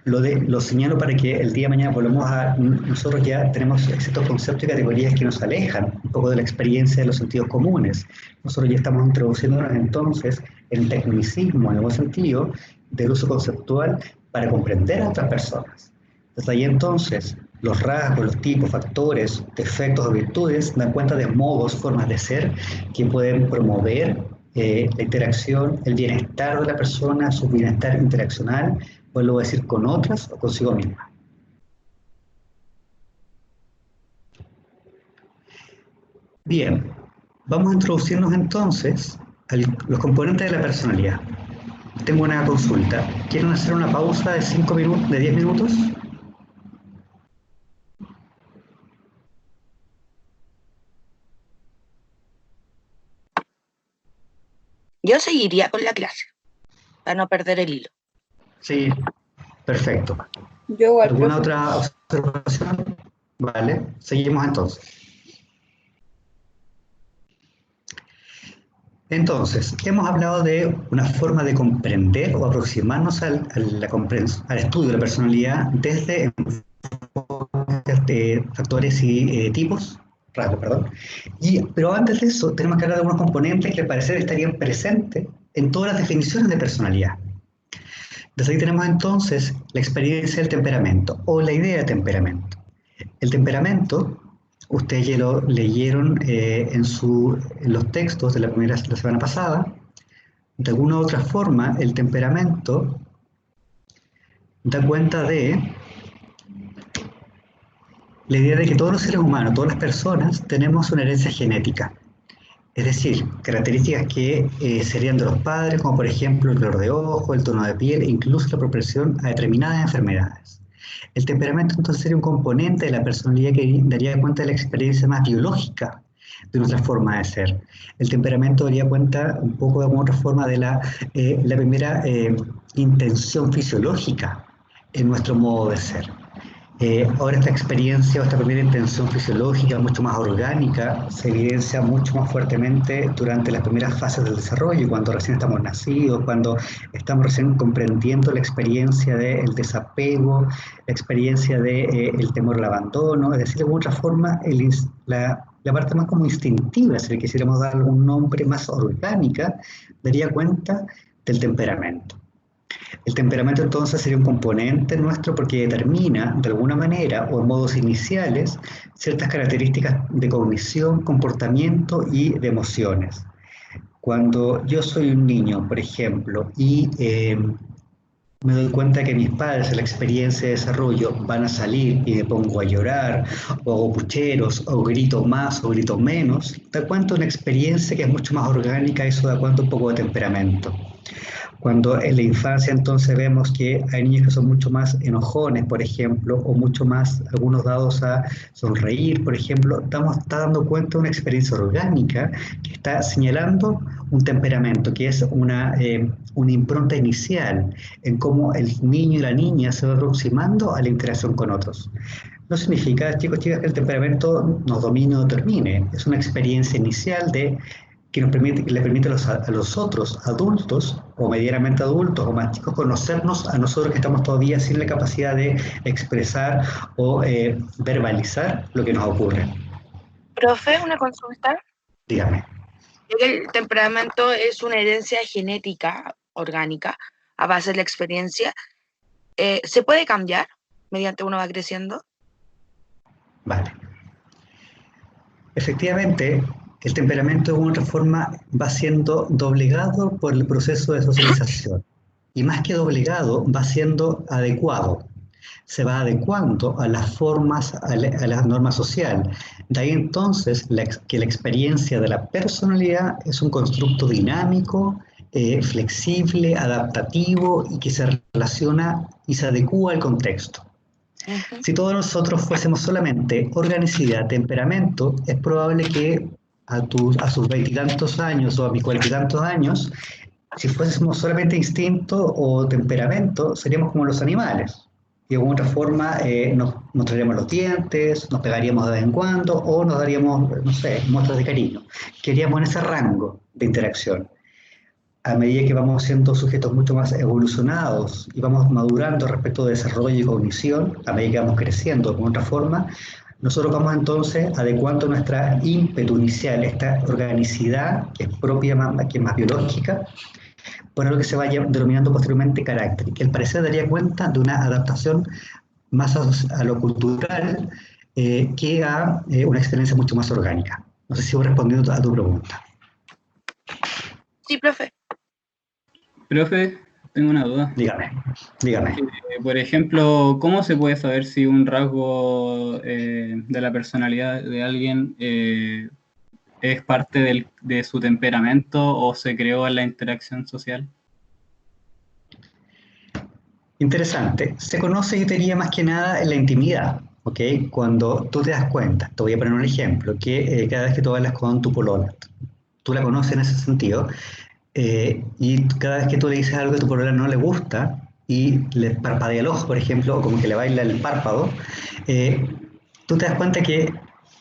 [SPEAKER 11] Lo señalo para que el día de mañana volvamos a... Nosotros ya tenemos ciertos conceptos y categorías que nos alejan un poco de la experiencia de los sentidos comunes. Nosotros ya estamos introduciéndonos entonces en el tecnicismo, en el buen sentido, del uso conceptual para comprender a otras personas. Desde ahí entonces, los rasgos, los tipos, factores, defectos o virtudes dan cuenta de modos, formas de ser que pueden promover la interacción, el bienestar de la persona, su bienestar interaccional, vuelvo a decir, con otras o consigo misma. Bien, vamos a introducirnos entonces a los componentes de la personalidad. Tengo una consulta. ¿Quieren hacer una pausa de 5 minutos, de 10 minutos?
[SPEAKER 9] Yo seguiría con la clase, para no perder el hilo.
[SPEAKER 11] Sí, perfecto.
[SPEAKER 3] Yo igual,
[SPEAKER 11] ¿Alguna
[SPEAKER 3] profe.
[SPEAKER 11] otra observación? Vale, seguimos entonces. Entonces, hemos hablado de una forma de comprender o aproximarnos al estudio de la personalidad desde factores y tipos, rasgos, perdón. Pero antes de eso, tenemos que hablar de unos componentes que al parecer estarían presentes en todas las definiciones de personalidad. Desde ahí tenemos entonces la experiencia del temperamento o la idea de temperamento. El temperamento, ustedes ya lo leyeron en los textos de la semana pasada. De alguna u otra forma, el temperamento da cuenta de la idea de que todos los seres humanos, todas las personas, tenemos una herencia genética. Es decir, características que serían de los padres, como por ejemplo el color de ojo, el tono de piel e incluso la propensión a determinadas enfermedades. El temperamento entonces sería un componente de la personalidad que daría cuenta de la experiencia más biológica de nuestra forma de ser. El temperamento daría cuenta un poco de otra forma de la primera intención fisiológica en nuestro modo de ser. Ahora esta experiencia o esta primera intención fisiológica mucho más orgánica se evidencia mucho más fuertemente durante las primeras fases del desarrollo, cuando recién estamos nacidos, cuando estamos recién comprendiendo la experiencia del desapego, la experiencia del temor al abandono, es decir, de alguna otra forma la parte más como instintiva, si le quisiéramos dar algún nombre más orgánica, daría cuenta del temperamento. El temperamento entonces sería un componente nuestro porque determina de alguna manera o en modos iniciales ciertas características de cognición, comportamiento y de emociones. Cuando yo soy un niño, por ejemplo, y me doy cuenta que mis padres en la experiencia de desarrollo van a salir y me pongo a llorar, o hago pucheros, o grito más, o grito menos, da cuenta de una experiencia que es mucho más orgánica, eso da cuenta un poco de temperamento. Cuando en la infancia entonces vemos que hay niños que son mucho más enojones, por ejemplo, o mucho más, algunos dados a sonreír, por ejemplo, está dando cuenta de una experiencia orgánica que está señalando un temperamento, que es una impronta inicial en cómo el niño y la niña se va aproximando a la interacción con otros. No significa, chicos, chicas, que el temperamento nos domine o termine, es una experiencia inicial que le permite a los otros adultos, o medianamente adultos, o más chicos, conocernos a nosotros que estamos todavía sin la capacidad de expresar o verbalizar lo que nos ocurre.
[SPEAKER 9] Profe, una consulta.
[SPEAKER 11] Dígame.
[SPEAKER 9] El temperamento es una herencia genética orgánica a base de la experiencia. ¿Se puede cambiar mediante uno va creciendo?
[SPEAKER 11] Vale. Efectivamente, el temperamento de alguna forma va siendo doblegado por el proceso de socialización. Y más que doblegado, va siendo adecuado. Se va adecuando a las formas, a la norma social. De ahí entonces que la experiencia de la personalidad es un constructo dinámico, flexible, adaptativo y que se relaciona y se adecúa al contexto. Si todos nosotros fuésemos solamente organicidad, temperamento, es probable que a sus veintitantos años o a mis cuarenta y tantos años, si fuésemos solamente instinto o temperamento, seríamos como los animales. Y de alguna otra forma nos traeríamos los dientes, nos pegaríamos de vez en cuando o nos daríamos, no sé, muestras de cariño. Queríamos en ese rango de interacción. A medida que vamos siendo sujetos mucho más evolucionados y vamos madurando respecto de desarrollo y cognición, a medida que vamos creciendo de alguna otra forma, nosotros vamos entonces adecuando nuestra ímpetu inicial, esta organicidad que es propia, que es más biológica, por algo que se vaya denominando posteriormente carácter, que al parecer daría cuenta de una adaptación más a lo cultural que a una experiencia mucho más orgánica. No sé si voy respondiendo a tu pregunta.
[SPEAKER 9] Sí, profe.
[SPEAKER 8] Profe, tengo una duda.
[SPEAKER 11] Dígame.
[SPEAKER 8] Por ejemplo, ¿cómo se puede saber si un rasgo de la personalidad de alguien es parte de su temperamento o se creó en la interacción social?
[SPEAKER 11] Interesante. Se conoce, yo te diría, más que nada en la intimidad, ¿ok? Cuando tú te das cuenta, te voy a poner un ejemplo, que cada vez que tú hablas con tu polola, tú la conoces en ese sentido, y cada vez que tú le dices algo que a tu polola no le gusta, y le parpadea el ojo, por ejemplo, o como que le baila el párpado, tú te das cuenta que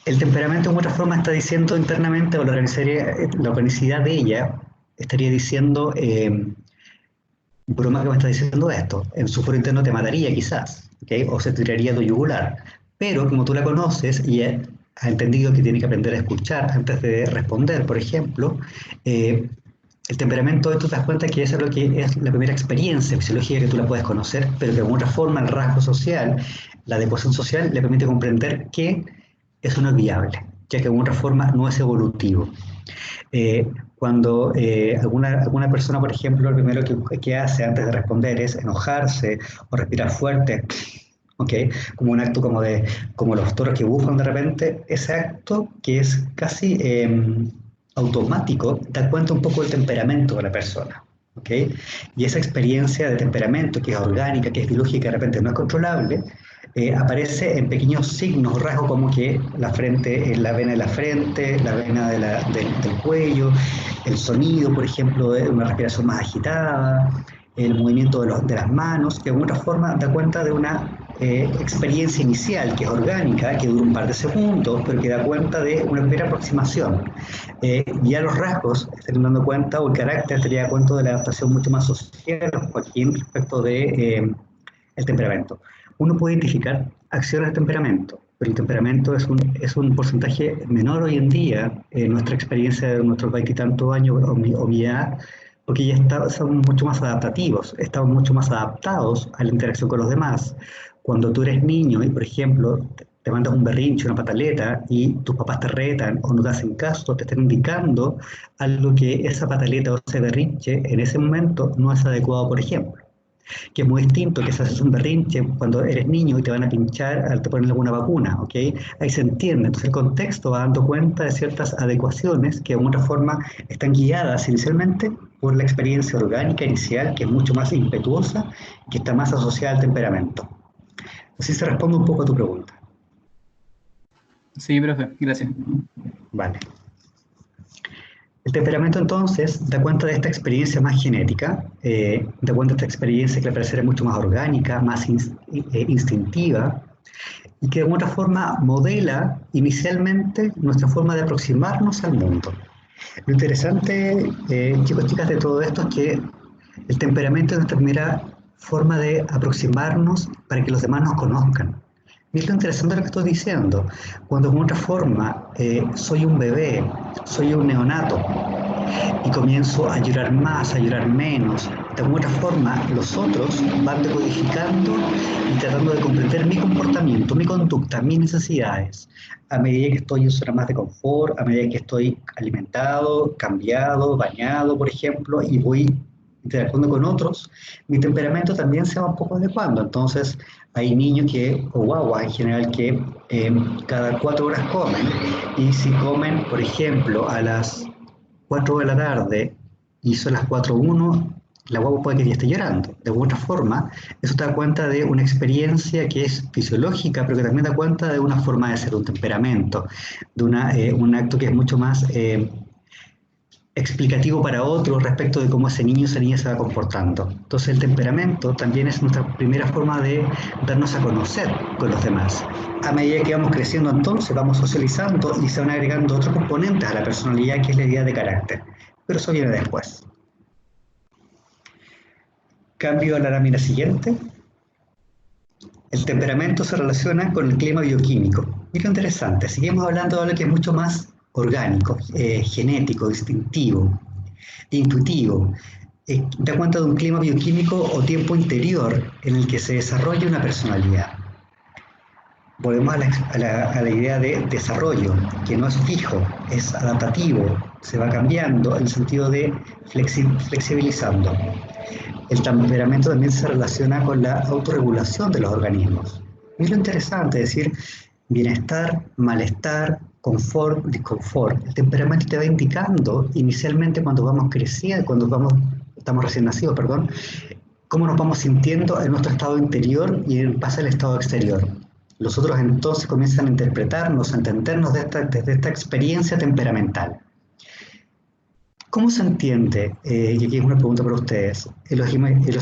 [SPEAKER 11] el temperamento de otra forma está diciendo internamente, o la organicidad de ella estaría diciendo, broma que me está diciendo esto, en su foro interno te mataría quizás, ¿okay? O se tiraría tu yugular. Pero como tú la conoces y ha entendido que tiene que aprender a escuchar antes de responder, por ejemplo, el temperamento, tú te das cuenta que eso es lo que es la primera experiencia fisiológica que tú la puedes conocer, pero que de alguna forma el rasgo social, la adecuación social, le permite comprender que eso no es viable, ya que de alguna forma no es evolutivo. Cuando alguna persona, por ejemplo, lo primero que hace antes de responder es enojarse o respirar fuerte, ¿okay? Como un acto como los toros que bufan de repente, ese acto que es casi automático, da cuenta un poco del temperamento de la persona, ¿okay? Y esa experiencia de temperamento que es orgánica, que es biológica, de repente no es controlable, aparece en pequeños signos, rasgos como que la vena de la frente, la vena del cuello, el sonido, por ejemplo, de una respiración más agitada, el movimiento de las manos, que de alguna forma da cuenta de una experiencia inicial que es orgánica, que dura un par de segundos, pero que da cuenta de una primera aproximación. Ya los rasgos estarían dando cuenta, o el carácter estaría dando cuenta de la adaptación mucho más social, Joaquín, respecto de el temperamento. Uno puede identificar acciones de temperamento, pero el temperamento es un porcentaje menor hoy en día en nuestra experiencia de nuestros veintitantos años o mi edad, porque ya estamos mucho más adaptativos, estamos mucho más adaptados a la interacción con los demás. Cuando tú eres niño y, por ejemplo, te mandas un berrinche, una pataleta, y tus papás te retan o no te hacen caso, te están indicando algo que esa pataleta o ese berrinche en ese momento no es adecuado, por ejemplo. que es muy distinto que si haces un berrinche cuando eres niño y te van a pinchar, te ponen alguna vacuna, ¿ok? Ahí se entiende. Entonces el contexto va dando cuenta de ciertas adecuaciones que de alguna forma están guiadas inicialmente por la experiencia orgánica inicial, que es mucho más impetuosa, que está más asociada al temperamento. Así se responde un poco a tu pregunta.
[SPEAKER 8] Sí, profe, gracias.
[SPEAKER 11] Vale. El temperamento entonces da cuenta de esta experiencia más genética, da cuenta de esta experiencia que al parecer es mucho más orgánica, más instintiva, y que de alguna forma modela inicialmente nuestra forma de aproximarnos al mundo. Lo interesante, chicos y chicas, de todo esto es que el temperamento es nuestra primera forma de aproximarnos para que los demás nos conozcan. Mira lo interesante de lo que estoy diciendo. Cuando de otra forma soy un bebé, soy un neonato, y comienzo a llorar más, a llorar menos, de alguna forma los otros van decodificando y tratando de comprender mi comportamiento, mi conducta, mis necesidades. A medida que estoy en zona más de confort, a medida que estoy alimentado, cambiado, bañado, por ejemplo, y voy interactuando con otros, mi temperamento también se va un poco adecuando. Entonces, hay niños que, o guaguas en general, que cada 4 horas comen, y si comen, por ejemplo, a las 4 de la tarde y son las 4:01, la guagua puede que ya esté llorando. De alguna forma, eso te da cuenta de una experiencia que es fisiológica, pero que también da cuenta de una forma de ser, un temperamento, de un acto que es mucho más explicativo para otros respecto de cómo ese niño o esa niña se va comportando. Entonces el temperamento también es nuestra primera forma de darnos a conocer con los demás. A medida que vamos creciendo entonces vamos socializando y se van agregando otros componentes a la personalidad, que es la idea de carácter. Pero eso viene después. Cambio a la lámina siguiente. El temperamento se relaciona con el clima bioquímico. Mira, interesante. Seguimos hablando de algo que es mucho más orgánico, genético, instintivo, intuitivo. Da cuenta de un clima bioquímico o tiempo interior en el que se desarrolla una personalidad. Volvemos a la idea de desarrollo, que no es fijo, es adaptativo, se va cambiando en el sentido de flexibilizando. El temperamento también se relaciona con la autorregulación de los organismos. Y lo interesante es decir, bienestar, malestar, confort, disconfort. El temperamento te va indicando inicialmente cuando vamos creciendo, estamos recién nacidos, perdón, cómo nos vamos sintiendo en nuestro estado interior y en base al estado exterior. Los otros entonces comienzan a interpretarnos, a entendernos desde esta experiencia temperamental. ¿Cómo se entiende, y aquí es una pregunta para ustedes, en los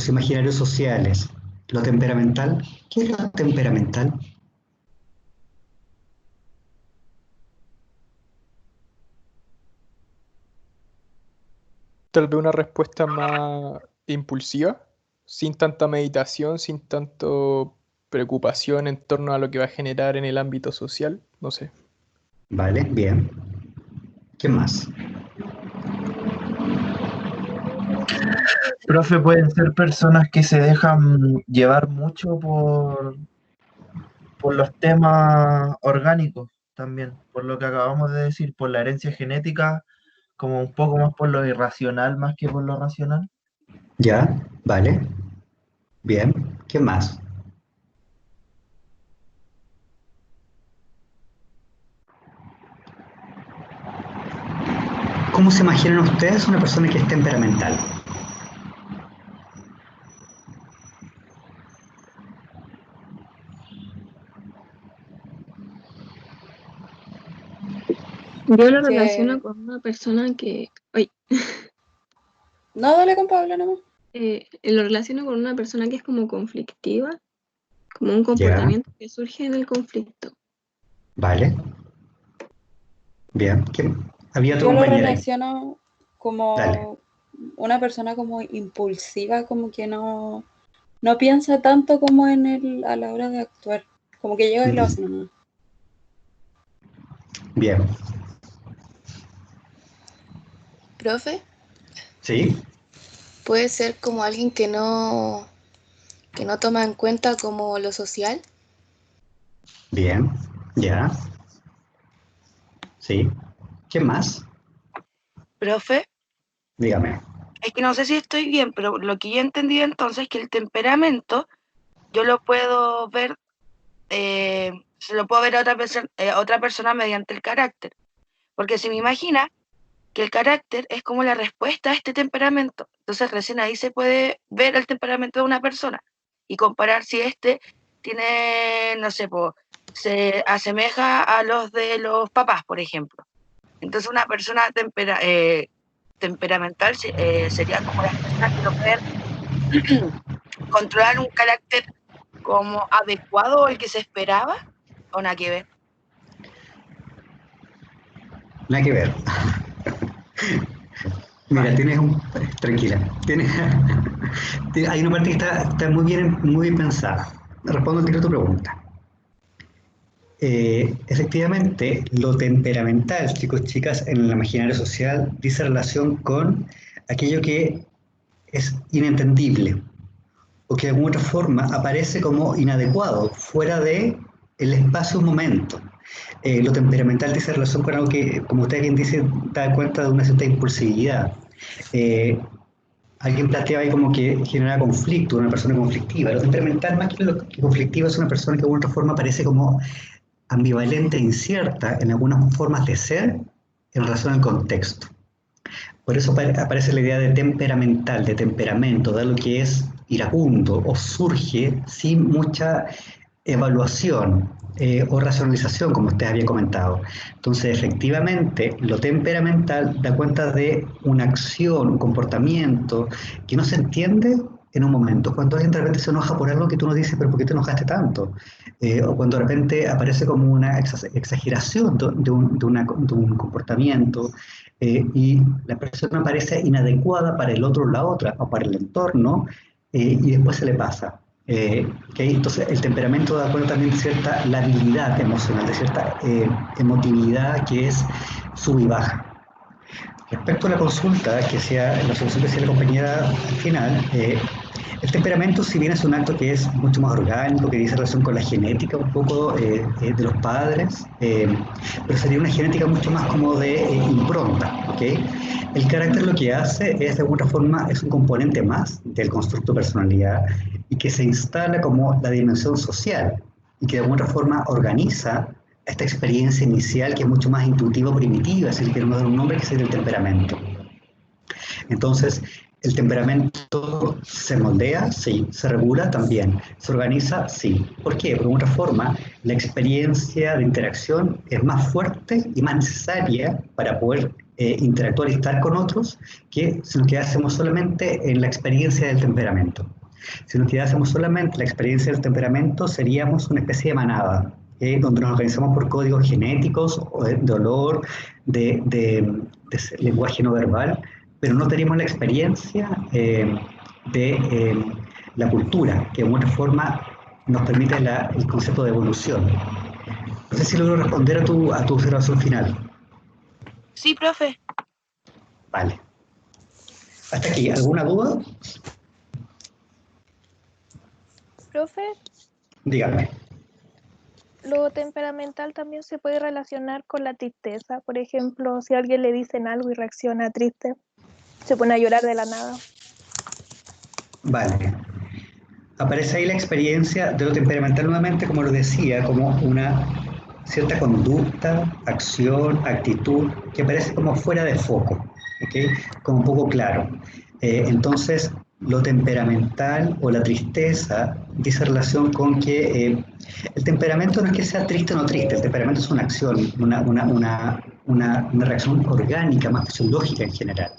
[SPEAKER 11] imaginarios sociales, lo temperamental? ¿Qué es lo temperamental?
[SPEAKER 1] Tal vez una respuesta más impulsiva, sin tanta meditación, sin tanto preocupación en torno a lo que va a generar en el ámbito social, no sé.
[SPEAKER 11] Vale, bien. ¿Qué más?
[SPEAKER 14] Profe, pueden ser personas que se dejan llevar mucho por los temas orgánicos también, por lo que acabamos de decir, por la herencia genética, como un poco más por lo irracional más que por lo racional.
[SPEAKER 11] Ya, vale. Bien. ¿Qué más? ¿Cómo se imaginan ustedes una persona que es temperamental?
[SPEAKER 3] Yo lo relaciono con una persona que... Ay.
[SPEAKER 7] No, dale con Pablo nomás.
[SPEAKER 3] Lo relaciono con una persona que es como conflictiva, como un comportamiento que surge en el conflicto.
[SPEAKER 11] Vale. Bien. ¿Había tu
[SPEAKER 7] Yo lo
[SPEAKER 11] compañera ahí?
[SPEAKER 7] relaciono como
[SPEAKER 11] Dale.
[SPEAKER 7] una persona como impulsiva, como que no piensa tanto como a la hora de actuar. Como que llega y lo hace nomás.
[SPEAKER 11] Bien.
[SPEAKER 9] Profe,
[SPEAKER 11] ¿Sí?
[SPEAKER 9] puede ser como alguien que no toma en cuenta como lo social.
[SPEAKER 11] Bien. Ya. Sí. ¿Qué más?
[SPEAKER 9] Profe,
[SPEAKER 11] Dígame.
[SPEAKER 9] es que no sé si estoy bien, pero lo que yo he entendido entonces es que el temperamento yo lo puedo ver, se lo puedo ver a otra persona mediante el carácter. Porque se me imagina que el carácter es como la respuesta a este temperamento. Entonces recién ahí se puede ver el temperamento de una persona y comparar si este tiene, no sé, se asemeja a los de los papás, por ejemplo. Entonces una persona temperamental sería como las personas que no pueden controlar un carácter como adecuado o el que se esperaba, o nada que ver.
[SPEAKER 11] Nada que ver. Mira, tranquila, hay una parte que está muy bien pensada. Respondo al tiro a tu pregunta. Efectivamente, lo temperamental, chicos, chicas, en el imaginario social dice relación con aquello que es inentendible o que de alguna otra forma aparece como inadecuado, fuera de el espacio-momento. Lo temperamental dice relación con algo que, como usted bien dice, da cuenta de una cierta impulsividad. Alguien planteaba ahí como que genera conflicto, una persona conflictiva. Lo temperamental, más que lo que conflictiva, es una persona que de alguna otra forma parece como ambivalente e incierta en algunas formas de ser en relación al contexto. Por eso aparece la idea de temperamental, de temperamento, de algo que es iracundo o surge sin mucha evaluación o racionalización, como usted había comentado. Entonces, efectivamente, lo temperamental da cuenta de una acción, un comportamiento que no se entiende en un momento. Cuando alguien de repente se enoja por algo que tú no dices, pero ¿por qué te enojaste tanto? O cuando de repente aparece como una exageración de un comportamiento y la persona parece inadecuada para el otro o la otra, o para el entorno, y después se le pasa. ¿Okay? Entonces el temperamento da cuenta también de cierta labilidad emocional, de cierta emotividad que es sub y baja. Respecto a la consulta que hacía, la solución que hacía la compañera al final, el temperamento, si bien es un acto que es mucho más orgánico, que dice relación con la genética un poco de los padres, pero sería una genética mucho más como de impronta, ¿okay? El carácter lo que hace es, de alguna forma, es un componente más del constructo personalidad y que se instala como la dimensión social y que de alguna forma organiza esta experiencia inicial que es mucho más intuitiva, primitiva, si le queremos dar un nombre, que es el temperamento. Entonces, el temperamento se moldea, sí, se regula también, se organiza, sí. ¿Por qué? Porque de alguna forma la experiencia de interacción es más fuerte y más necesaria para poder interactuar y estar con otros que si nos quedásemos solamente en la experiencia del temperamento. Si nos quedásemos solamente en la experiencia del temperamento, seríamos una especie de manada, donde nos organizamos por códigos genéticos, de olor, de lenguaje no verbal, pero no tenemos la experiencia de la cultura, que de alguna forma nos permite el concepto de evolución. No sé si logro responder a tu observación final.
[SPEAKER 9] Sí, profe.
[SPEAKER 11] Vale. Hasta aquí, ¿alguna duda?
[SPEAKER 15] Profe,
[SPEAKER 11] Dígame.
[SPEAKER 15] lo temperamental también se puede relacionar con la tristeza. Por ejemplo, si a alguien le dicen algo y reacciona triste, se pone a llorar de la nada.
[SPEAKER 11] Vale. Aparece ahí la experiencia de lo temperamental nuevamente, como lo decía, como una cierta conducta, acción, actitud, que parece como fuera de foco, ¿okay? Como poco claro. Entonces, lo temperamental o la tristeza dice relación con que el temperamento no es que sea triste o no triste, el temperamento es una acción, una reacción orgánica, más fisiológica en general.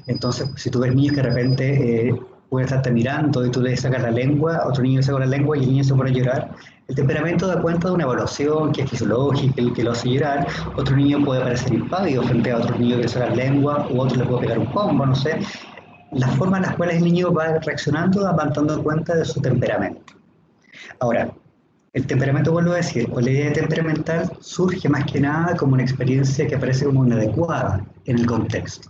[SPEAKER 11] Entonces, si tú ves niños que de repente pueden estarte mirando y tú le sacas la lengua, otro niño le saca la lengua y el niño se pone a llorar, el temperamento da cuenta de una evaluación que es fisiológica, que lo hace llorar. Otro niño puede parecer impávido frente a otro niño que le saca la lengua, u otro le puede pegar un combo, no sé. La forma en la cual el niño va reaccionando va dando cuenta de su temperamento. Ahora, el temperamento, vuelvo a decir, o la idea temperamental surge más que nada como una experiencia que parece como inadecuada en el contexto.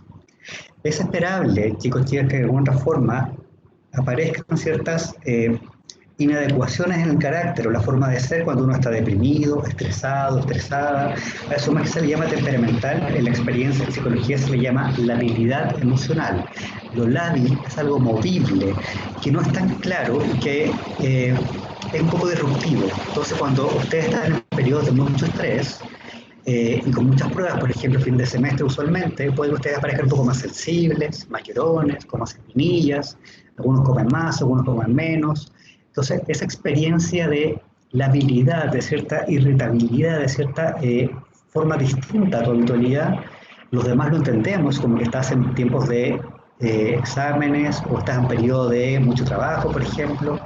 [SPEAKER 11] Es esperable, chicos, chicas, que de alguna forma aparezcan ciertas inadecuaciones en el carácter o la forma de ser cuando uno está deprimido, estresado, estresada. A eso más que se le llama temperamental, en la experiencia en psicología se le llama labilidad emocional. Lo lábil es algo movible, que no es tan claro y que es un poco disruptivo. Entonces, cuando ustedes están en periodos de mucho estrés, y con muchas pruebas, por ejemplo, fin de semestre usualmente, pueden ustedes aparecer un poco más sensibles, más llorones, con más espinillas, algunos comen más, algunos comen menos. Entonces, esa experiencia de labilidad, de cierta irritabilidad, de cierta forma distinta a tu habitualidad, los demás lo entendemos como que estás en tiempos de exámenes o estás en periodo de mucho trabajo, por ejemplo,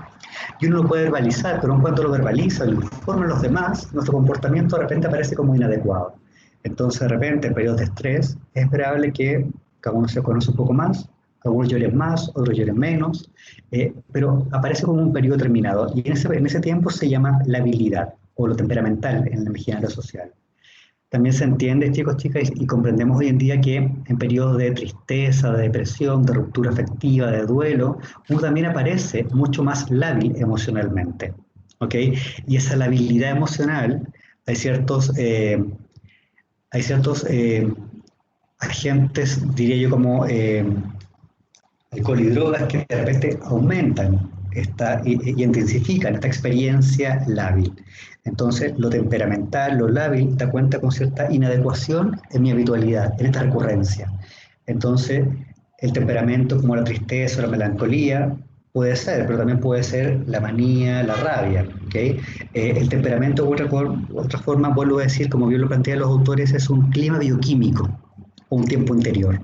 [SPEAKER 11] y uno lo puede verbalizar, pero en cuanto lo verbaliza y lo informa a los demás, nuestro comportamiento de repente aparece como inadecuado. Entonces, de repente, en periodos de estrés, es esperable que cada uno se conoce un poco más, algunos lloren más, otros lloren menos, pero aparece como un periodo terminado. Y en ese tiempo se llama labilidad, o lo temperamental en la imaginario social. También se entiende, chicos, chicas, y comprendemos hoy en día que en periodos de tristeza, de depresión, de ruptura afectiva, de duelo, uno también aparece mucho más lábil emocionalmente, ¿ok? Y esa labilidad emocional, hay ciertos agentes, diría yo, como alcohol y drogas que de repente aumentan y intensifican esta experiencia lábil. Entonces, lo temperamental, lo lábil, da cuenta con cierta inadecuación en mi habitualidad, en esta recurrencia. Entonces, el temperamento como la tristeza o la melancolía puede ser, pero también puede ser la manía, la rabia. ¿Okay? El temperamento, otra forma, vuelvo a decir, como bien lo plantean los autores, es un clima bioquímico o un tiempo interior,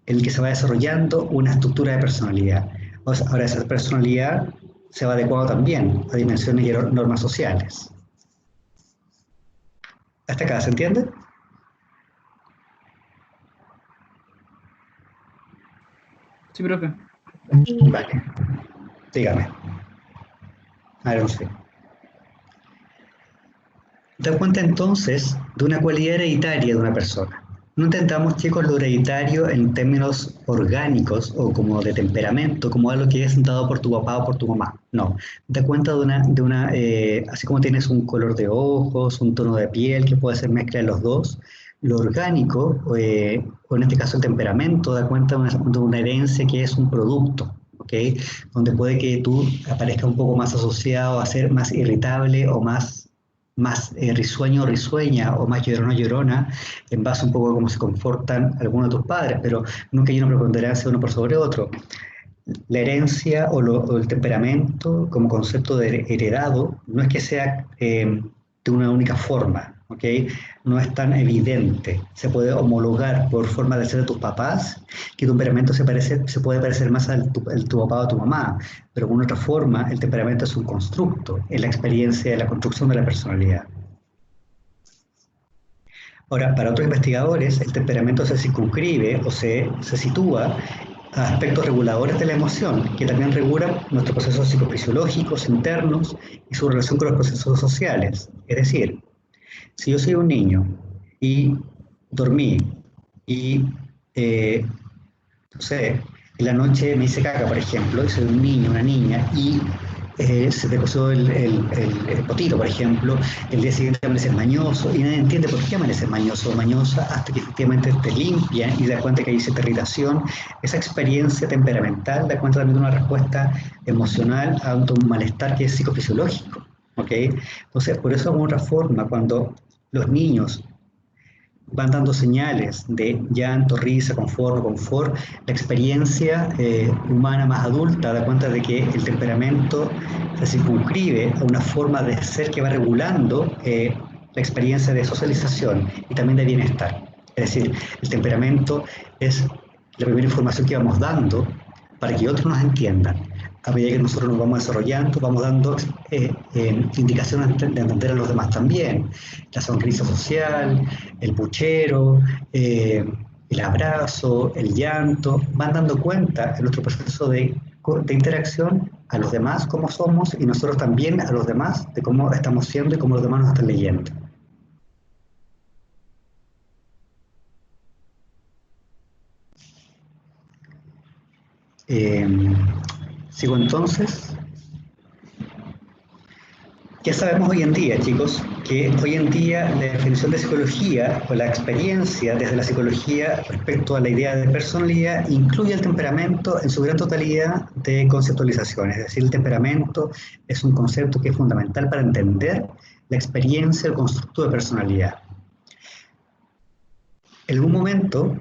[SPEAKER 11] en el que se va desarrollando una estructura de personalidad. Ahora, esa personalidad se va adecuando también a dimensiones y normas sociales. ¿Hasta acá se entiende?
[SPEAKER 8] Sí, profe.
[SPEAKER 11] Vale. Dígame. A ver, no sé. Da cuenta entonces de una cualidad hereditaria de una persona. No entendamos, chicos, lo hereditario en términos orgánicos o como de temperamento, como algo que es dado por tu papá o por tu mamá. No, da cuenta así como tienes un color de ojos, un tono de piel que puede ser mezcla de los dos, lo orgánico, o en este caso el temperamento, da cuenta de una herencia que es un producto. ¿Okay? Donde puede que tú aparezcas un poco más asociado a ser más irritable o más risueño o risueña o más llorona o llorona, en base un poco a cómo se comportan algunos de tus padres, pero nunca hay una preponderancia uno por sobre otro. La herencia o el temperamento como concepto de heredado no es que sea de una única forma, ¿ok? No es tan evidente. Se puede homologar por forma de ser de tus papás, que tu temperamento se puede parecer más al tu papá o tu mamá, pero con otra forma el temperamento es un constructo en la experiencia de la construcción de la personalidad. Ahora, para otros investigadores, el temperamento se circunscribe o se sitúa a aspectos reguladores de la emoción, que también regulan nuestros procesos psicofisiológicos internos y su relación con los procesos sociales. Es decir, si yo soy un niño y dormí y, no sé, en la noche me hice caca, por ejemplo, y soy un niño, una niña, y se te pasó el potito, por ejemplo, el día siguiente amaneces mañoso, y nadie entiende por qué amaneces mañoso o mañosa, hasta que efectivamente te limpian y te das cuenta que hay cierta irritación. Esa experiencia temperamental da cuenta también de una respuesta emocional ante un malestar que es psicofisiológico. ¿Okay? Entonces, por eso, de otra forma, cuando los niños van dando señales de llanto, risa, confort, la experiencia humana más adulta da cuenta de que el temperamento se circunscribe a una forma de ser que va regulando la experiencia de socialización y también de bienestar. Es decir, el temperamento es la primera información que vamos dando para que otros nos entiendan. A medida que nosotros nos vamos desarrollando, vamos dando indicaciones de entender a los demás también. La sonrisa social, el puchero, el abrazo, el llanto, van dando cuenta en nuestro proceso de interacción a los demás cómo somos y nosotros también a los demás de cómo estamos siendo y cómo los demás nos están leyendo. Sigo entonces. ¿Qué sabemos hoy en día, chicos? Que hoy en día la definición de psicología o la experiencia desde la psicología respecto a la idea de personalidad incluye el temperamento en su gran totalidad de conceptualizaciones. Es decir, el temperamento es un concepto que es fundamental para entender la experiencia, el constructo de personalidad. En algún momento,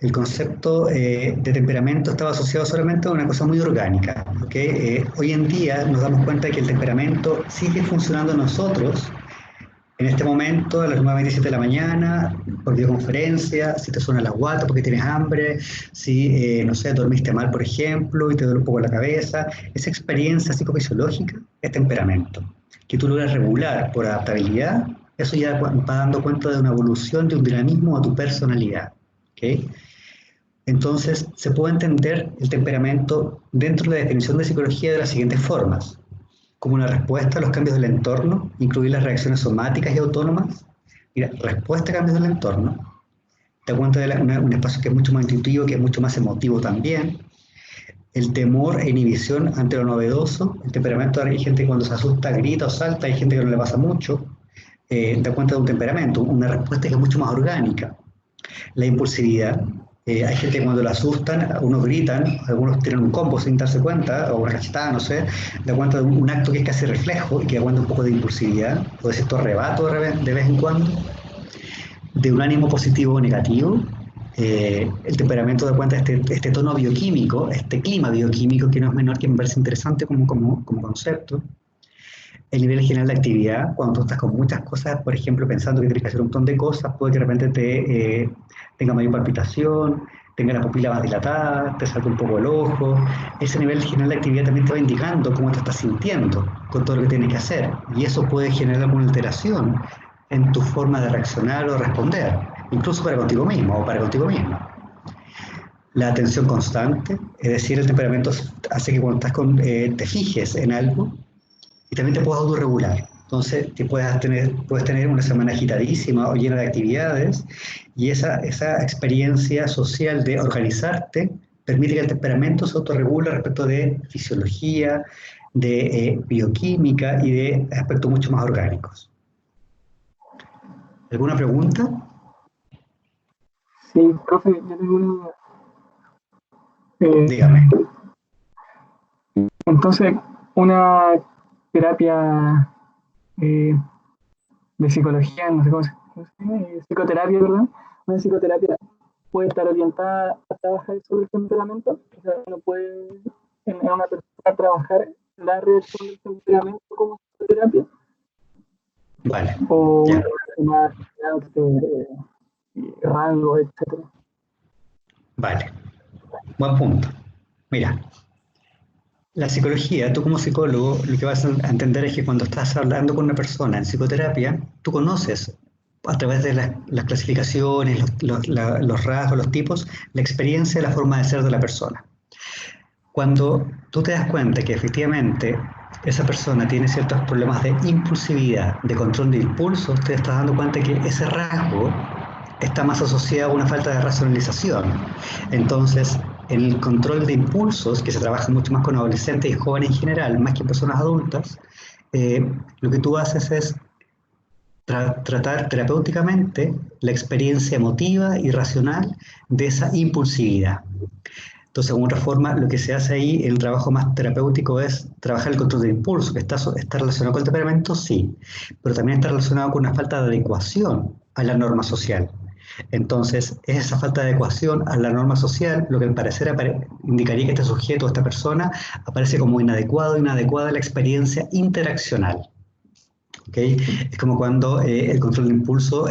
[SPEAKER 11] el concepto de temperamento estaba asociado solamente a una cosa muy orgánica. ¿Okay? Hoy en día nos damos cuenta de que el temperamento sigue funcionando en nosotros en este momento, a las 9:27 de la mañana, por videoconferencia, si te suena la guata porque tienes hambre, si, no sé, dormiste mal, por ejemplo, y te duele un poco la cabeza. Esa experiencia psicofisiológica es temperamento. Que tú logras regular por adaptabilidad, eso ya va dando cuenta de una evolución, de un dinamismo a tu personalidad. ¿Okay? Entonces, se puede entender el temperamento dentro de la definición de psicología de las siguientes formas. Como una respuesta a los cambios del entorno, incluir las reacciones somáticas y autónomas. Mira, respuesta a cambios del entorno. Te das cuenta de un espacio que es mucho más intuitivo, que es mucho más emotivo también. El temor e inhibición ante lo novedoso. El temperamento, hay gente que cuando se asusta grita o salta, hay gente que no le pasa mucho. Te das cuenta de un temperamento, una respuesta que es mucho más orgánica. La impulsividad. Hay gente que cuando la asustan, algunos gritan, algunos tienen un combo sin darse cuenta, o una cachetada, no sé, da cuenta de un acto que es casi reflejo y que da cuenta un poco de impulsividad, o de cierto arrebato de vez en cuando, de un ánimo positivo o negativo. El temperamento da cuenta de este tono bioquímico, este clima bioquímico que no es menor que me parece interesante como concepto. El nivel general de actividad, cuando tú estás con muchas cosas, por ejemplo, pensando que tienes que hacer un montón de cosas, puede que de repente tenga mayor palpitación, tenga la pupila más dilatada, te salga un poco el ojo. Ese nivel general de actividad también te va indicando cómo te estás sintiendo con todo lo que tienes que hacer. Y eso puede generar alguna alteración en tu forma de reaccionar o responder, incluso para contigo mismo o para contigo misma. La atención constante, es decir, el temperamento hace que cuando estás te fijes en algo, y también te puedes autorregular. Entonces, puedes tener una semana agitadísima o llena de actividades, y esa experiencia social de organizarte permite que el temperamento se autorregule respecto de fisiología, de bioquímica y de aspectos mucho más orgánicos. ¿Alguna pregunta?
[SPEAKER 4] Sí, profe, yo tengo una...
[SPEAKER 11] Dígame.
[SPEAKER 4] Entonces, una terapia de psicología, no sé cómo se llama, psicoterapia, perdón, una psicoterapia puede estar orientada a trabajar sobre el temperamento, o sea, uno puede en una persona trabajar la reacción del temperamento como psicoterapia.
[SPEAKER 11] Vale.
[SPEAKER 4] O una rango, etc.
[SPEAKER 11] Vale. Buen punto. Mira. La psicología, tú como psicólogo, lo que vas a entender es que cuando estás hablando con una persona en psicoterapia, tú conoces a través de las clasificaciones, los rasgos, los tipos, la experiencia y la forma de ser de la persona. Cuando tú te das cuenta que efectivamente esa persona tiene ciertos problemas de impulsividad, de control de impulsos, te estás dando cuenta que ese rasgo está más asociado a una falta de racionalización. Entonces, en el control de impulsos, que se trabaja mucho más con adolescentes y jóvenes en general, más que en personas adultas, lo que tú haces es tratar terapéuticamente la experiencia emotiva y racional de esa impulsividad. Entonces, de alguna forma, lo que se hace ahí, el trabajo más terapéutico es trabajar el control del impulso, que está relacionado con el temperamento, sí, pero también está relacionado con una falta de adecuación a la norma social. Entonces, es esa falta de adecuación a la norma social lo que al parecer indicaría que este sujeto, esta persona, aparece como inadecuado, inadecuada a la experiencia interaccional. ¿Okay? Es como cuando el control de impulso,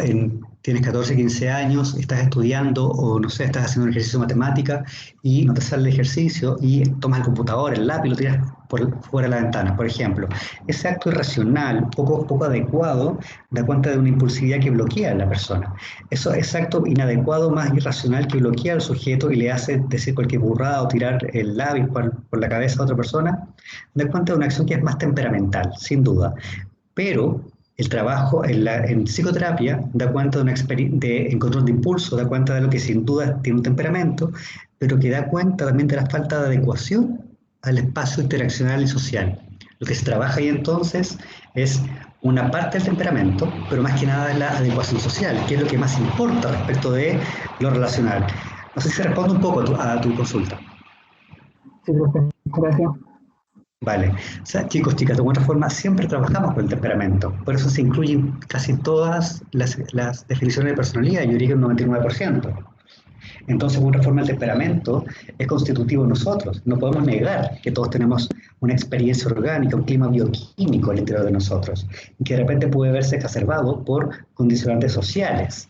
[SPEAKER 11] tienes 14, 15 años, estás estudiando o no sé, estás haciendo un ejercicio de matemática y no te sale el ejercicio y tomas el computador, el lápiz y lo tiras fuera de la ventana, por ejemplo. Ese acto irracional, poco adecuado, da cuenta de una impulsividad que bloquea a la persona. Ese acto inadecuado, más irracional, que bloquea al sujeto y le hace decir cualquier burrada o tirar el lápiz por la cabeza a otra persona, da cuenta de una acción que es más temperamental, sin duda. Pero el trabajo en psicoterapia da cuenta en control de impulso, da cuenta de lo que sin duda tiene un temperamento, pero que da cuenta también de la falta de adecuación al espacio interaccional y social. Lo que se trabaja ahí entonces es una parte del temperamento, pero más que nada es la adecuación social, que es lo que más importa respecto de lo relacional. No sé si respondo un poco a tu consulta.
[SPEAKER 4] Sí, profe, gracias.
[SPEAKER 11] Vale. O sea, chicos, chicas, de alguna forma siempre trabajamos con el temperamento. Por eso se incluyen casi todas las definiciones de personalidad, yo diría que un 99%. Entonces, de alguna forma, el temperamento es constitutivo de nosotros. No podemos negar que todos tenemos una experiencia orgánica, un clima bioquímico al interior de nosotros, y que de repente puede verse exacerbado por condicionantes sociales.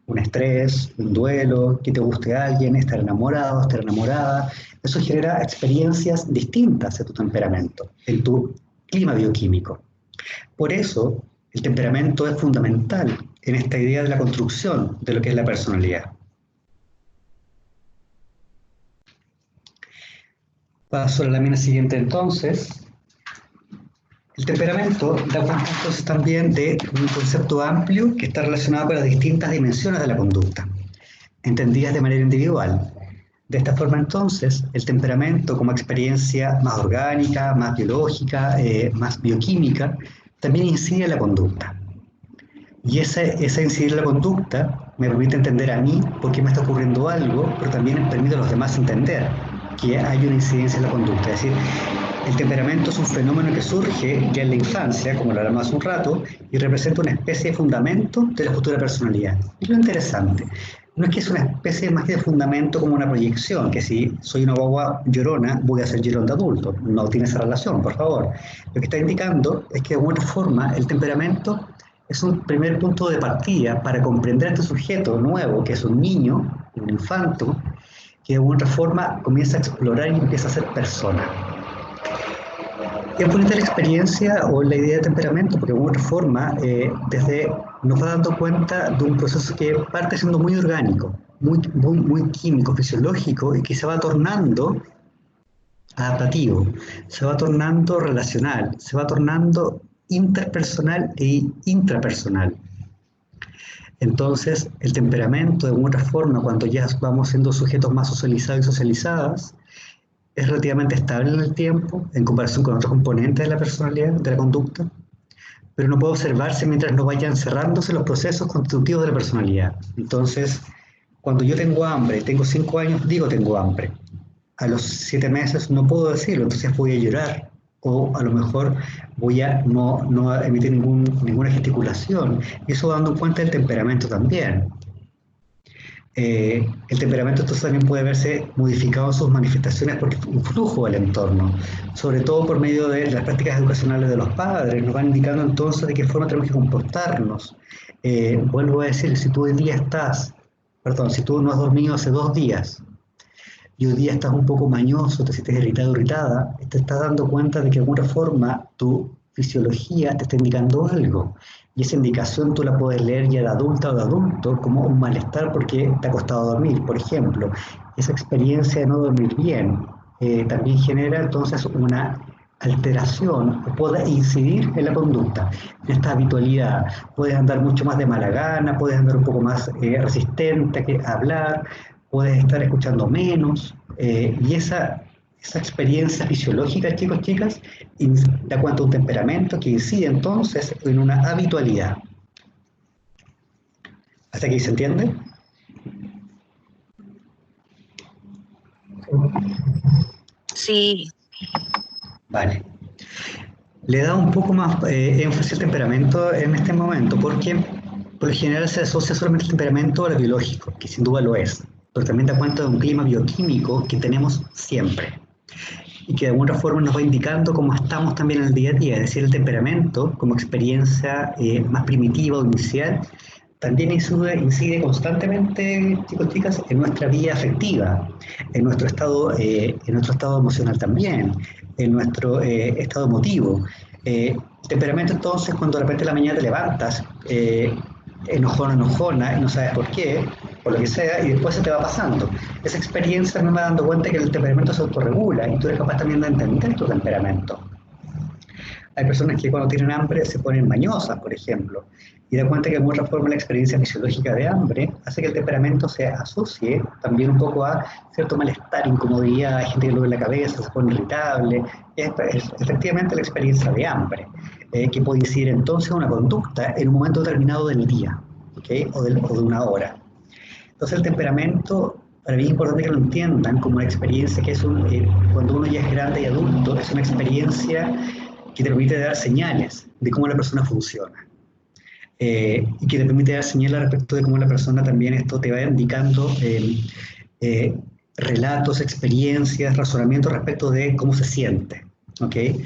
[SPEAKER 11] Un estrés, un duelo, que te guste a alguien, estar enamorado, estar enamorada. Eso genera experiencias distintas de tu temperamento, en tu clima bioquímico. Por eso, el temperamento es fundamental en esta idea de la construcción de lo que es la personalidad. Paso a la lámina siguiente entonces. El temperamento da cuenta entonces también de un concepto amplio que está relacionado con las distintas dimensiones de la conducta, entendidas de manera individual. De esta forma entonces, el temperamento como experiencia más orgánica, más biológica, más bioquímica, también incide en la conducta. Y esa incidir en la conducta me permite entender a mí por qué me está ocurriendo algo, pero también permite a los demás entender que hay una incidencia en la conducta. Es decir, el temperamento es un fenómeno que surge ya en la infancia, como lo hablamos hace un rato, y representa una especie de fundamento de la futura personalidad. Y lo interesante, no es que es una especie más de fundamento como una proyección, que si soy una guagua llorona, voy a ser llorón de adulto. No tiene esa relación, por favor. Lo que está indicando es que de alguna forma el temperamento es un primer punto de partida para comprender a este sujeto nuevo, que es un niño, un infanto, que de alguna forma comienza a explorar y empieza a ser persona. Es bonita la experiencia o la idea de temperamento, porque de alguna forma nos va dando cuenta de un proceso que parte siendo muy orgánico, muy químico, fisiológico, y que se va tornando adaptativo, se va tornando relacional, se va tornando interpersonal e intrapersonal. Entonces, el temperamento, de alguna forma, cuando ya vamos siendo sujetos más socializados y socializadas, es relativamente estable en el tiempo, en comparación con otros componentes de la personalidad, de la conducta, pero no puede observarse mientras no vayan cerrándose los procesos constitutivos de la personalidad. Entonces, cuando yo tengo hambre, tengo 5 años, digo tengo hambre. A los 7 meses no puedo decirlo, entonces voy a llorar. O a lo mejor voy a no emitir ninguna gesticulación. Y eso dando cuenta del temperamento también. El temperamento entonces también puede verse modificado en sus manifestaciones por influjo del entorno, sobre todo por medio de las prácticas educacionales de los padres. Nos van indicando entonces de qué forma tenemos que comportarnos. Vuelvo a decir, si tú si tú no has dormido hace 2 días, y hoy día estás un poco mañoso, te sientes irritado o irritada, te estás dando cuenta de que de alguna forma tu fisiología te está indicando algo. Y esa indicación tú la puedes leer ya de adulta o de adulto como un malestar porque te ha costado dormir, por ejemplo. Esa experiencia de no dormir bien también genera entonces una alteración o puede incidir en la conducta, en esta habitualidad. Puedes andar mucho más de mala gana, puedes andar un poco más resistente a hablar, puedes estar escuchando menos, y esa experiencia fisiológica, chicos, chicas, da cuenta de un temperamento que incide entonces en una habitualidad. ¿Hasta aquí se entiende?
[SPEAKER 9] Sí.
[SPEAKER 11] Vale. Le da un poco más énfasis al temperamento en este momento, porque por lo general se asocia solamente el temperamento a lo biológico, que sin duda lo es, pero también da cuenta de un clima bioquímico que tenemos siempre y que de alguna forma nos va indicando cómo estamos también en el día a día. Es decir, el temperamento como experiencia más primitiva o inicial también incide constantemente, chicos, chicas, en nuestra vida afectiva, en nuestro estado emocional también, en nuestro estado emotivo. El temperamento entonces, cuando de repente en la mañana te levantas enojona y no sabes por qué, por lo que sea, y después se te va pasando. Esa experiencia me va dando cuenta que el temperamento se autorregula y tú eres capaz también de entender tu temperamento. Hay personas que cuando tienen hambre se ponen mañosas, por ejemplo, y da cuenta que de otra forma la experiencia fisiológica de hambre hace que el temperamento se asocie también un poco a cierto malestar, incomodidad, hay gente que lo ve en la cabeza, se pone irritable, es efectivamente la experiencia de hambre, que puede incidir entonces en una conducta en un momento determinado del día, ¿okay? o de una hora. Entonces el temperamento, para mí es importante que lo entiendan como una experiencia que es cuando uno ya es grande y adulto, es una experiencia que te permite dar señales de cómo la persona funciona. Y que te permite dar señales respecto de cómo la persona también esto te va indicando relatos, experiencias, razonamientos respecto de cómo se siente. ¿Okay?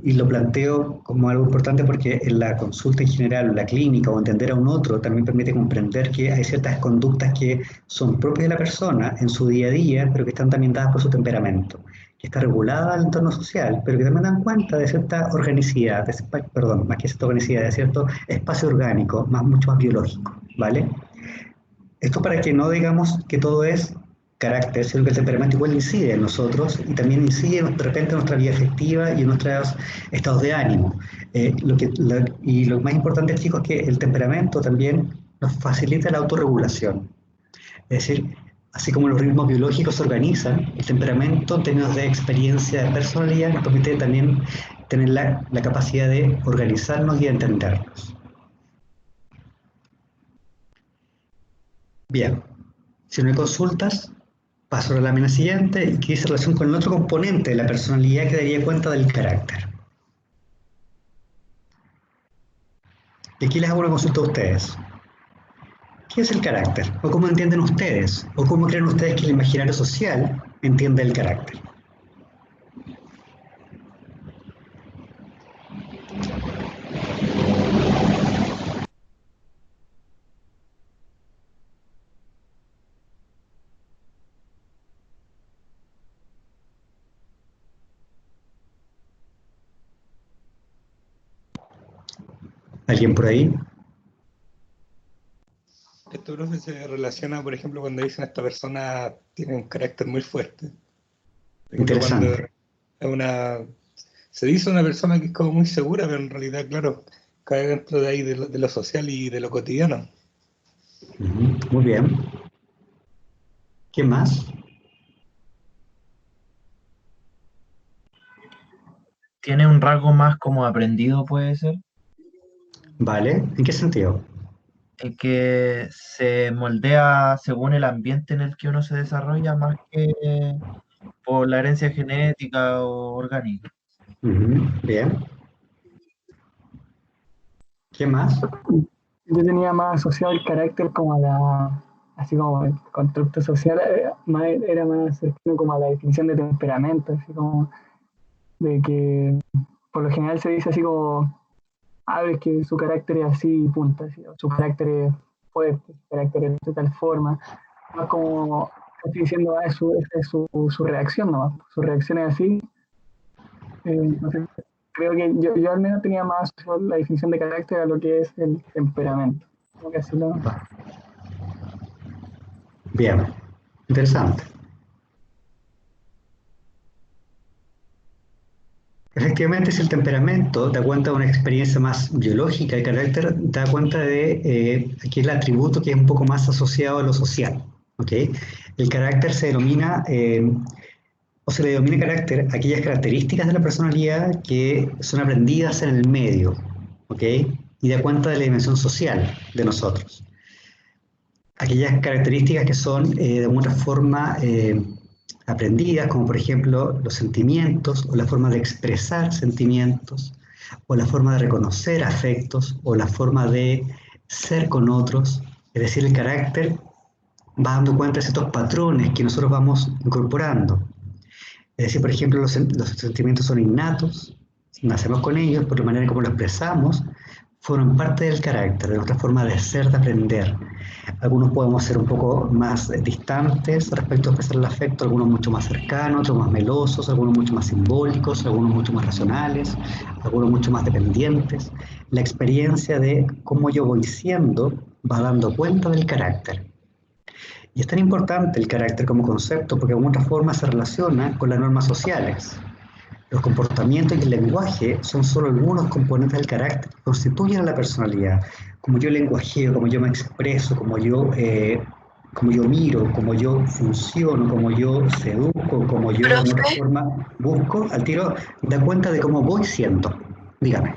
[SPEAKER 11] Y lo planteo como algo importante porque en la consulta en general, en la clínica o entender a un otro también permite comprender que hay ciertas conductas que son propias de la persona en su día a día, pero que están también dadas por su temperamento, que está regulada al entorno social, pero que también dan cuenta de cierta organicidad, más que cierta organicidad, de cierto espacio orgánico, mucho más biológico, ¿vale? Esto para que no digamos que todo es carácter, sino que el temperamento igual incide en nosotros y también incide de repente en nuestra vida afectiva y en nuestros estados de ánimo. Y lo más importante, chicos, es que el temperamento también nos facilita la autorregulación. Es decir, así como los ritmos biológicos se organizan, el temperamento en términos de experiencia de personalidad nos permite también tener la capacidad de organizarnos y de entendernos. Bien, si no hay consultas, paso a la lámina siguiente y que dice relación con el otro componente de la personalidad que daría cuenta del carácter. Y aquí les hago una consulta a ustedes. ¿Qué es el carácter? ¿O cómo entienden ustedes? ¿O cómo creen ustedes que el imaginario social entiende el carácter? ¿Alguien por ahí?
[SPEAKER 6] Esto, profe, se relaciona, por ejemplo, cuando dicen esta persona tiene un carácter muy fuerte. Por ejemplo,
[SPEAKER 11] Interesante.
[SPEAKER 6] cuando se dice una persona que es como muy segura, pero en realidad, claro, cae dentro de ahí de lo social y de lo cotidiano.
[SPEAKER 11] Muy bien. ¿Qué más?
[SPEAKER 14] Tiene un rasgo más como aprendido, puede ser.
[SPEAKER 11] Vale, ¿en qué sentido?
[SPEAKER 14] El que se moldea según el ambiente en el que uno se desarrolla más que por la herencia genética o orgánica.
[SPEAKER 11] Bien. ¿Qué más?
[SPEAKER 4] Yo tenía más asociado el carácter como así como el constructo social, era más cercano como a la definición de temperamento, así como de que por lo general se dice así como, es que su carácter es así y punto, así, o su carácter es fuerte, su carácter es de tal forma, más como estoy diciendo, esa es su reacción nomás, su reacción es así. Entonces, creo que yo al menos tenía más la definición de carácter a lo que es el temperamento. Como que así lo...
[SPEAKER 11] Bien, interesante. Efectivamente, si el temperamento da cuenta de una experiencia más biológica, el carácter da cuenta de aquí el atributo que es un poco más asociado a lo social. ¿Okay? El carácter se denomina, o se le denomina carácter a aquellas características de la personalidad que son aprendidas en el medio, ¿okay? Y da cuenta de la dimensión social de nosotros. Aquellas características que son de alguna forma aprendidas, como por ejemplo los sentimientos, o la forma de expresar sentimientos, o la forma de reconocer afectos, o la forma de ser con otros. Es decir, el carácter va dando cuenta de ciertos patrones que nosotros vamos incorporando. Es decir, por ejemplo, los sentimientos son innatos, nacemos con ellos, por la manera en cómo lo expresamos, forman parte del carácter, de nuestra forma de ser, de aprender. Algunos podemos ser un poco más distantes respecto a expresar el afecto, algunos mucho más cercanos, otros más melosos, algunos mucho más simbólicos, algunos mucho más racionales, algunos mucho más dependientes. La experiencia de cómo yo voy siendo va dando cuenta del carácter. Y es tan importante el carácter como concepto porque de alguna forma se relaciona con las normas sociales. Los comportamientos y el lenguaje son solo algunos componentes del carácter que constituyen a la personalidad. Como yo lenguajeo, como yo me expreso, como yo miro, como yo funciono, como yo seduzco, como yo de otra forma busco, al tiro da cuenta de cómo voy siendo. Dígame.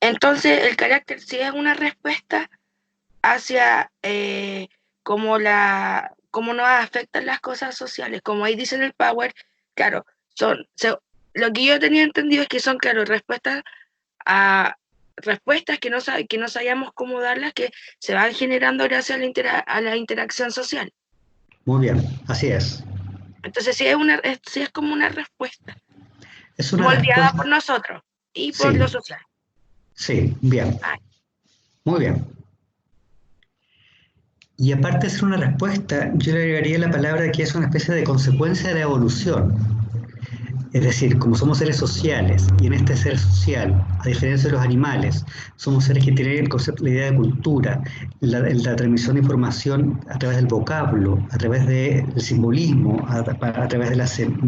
[SPEAKER 9] Entonces, el carácter sí es una respuesta hacia cómo nos afectan las cosas sociales. Como ahí dice en el Power, claro, lo que yo tenía entendido es que son, claro, respuestas que no sabíamos cómo darlas, que se van generando gracias a la interacción social.
[SPEAKER 11] Muy bien, así es.
[SPEAKER 9] Entonces sí es como una respuesta.
[SPEAKER 11] Es una
[SPEAKER 9] moldeada
[SPEAKER 11] respuesta
[SPEAKER 9] por nosotros y por lo social.
[SPEAKER 11] Sí, bien. Muy bien. Y aparte de ser una respuesta, yo le agregaría la palabra que es una especie de consecuencia de la evolución. Es decir, como somos seres sociales, y en este ser social, a diferencia de los animales, somos seres que tienen el concepto, la idea de cultura, la transmisión de información a través del vocablo, a través del simbolismo, a través de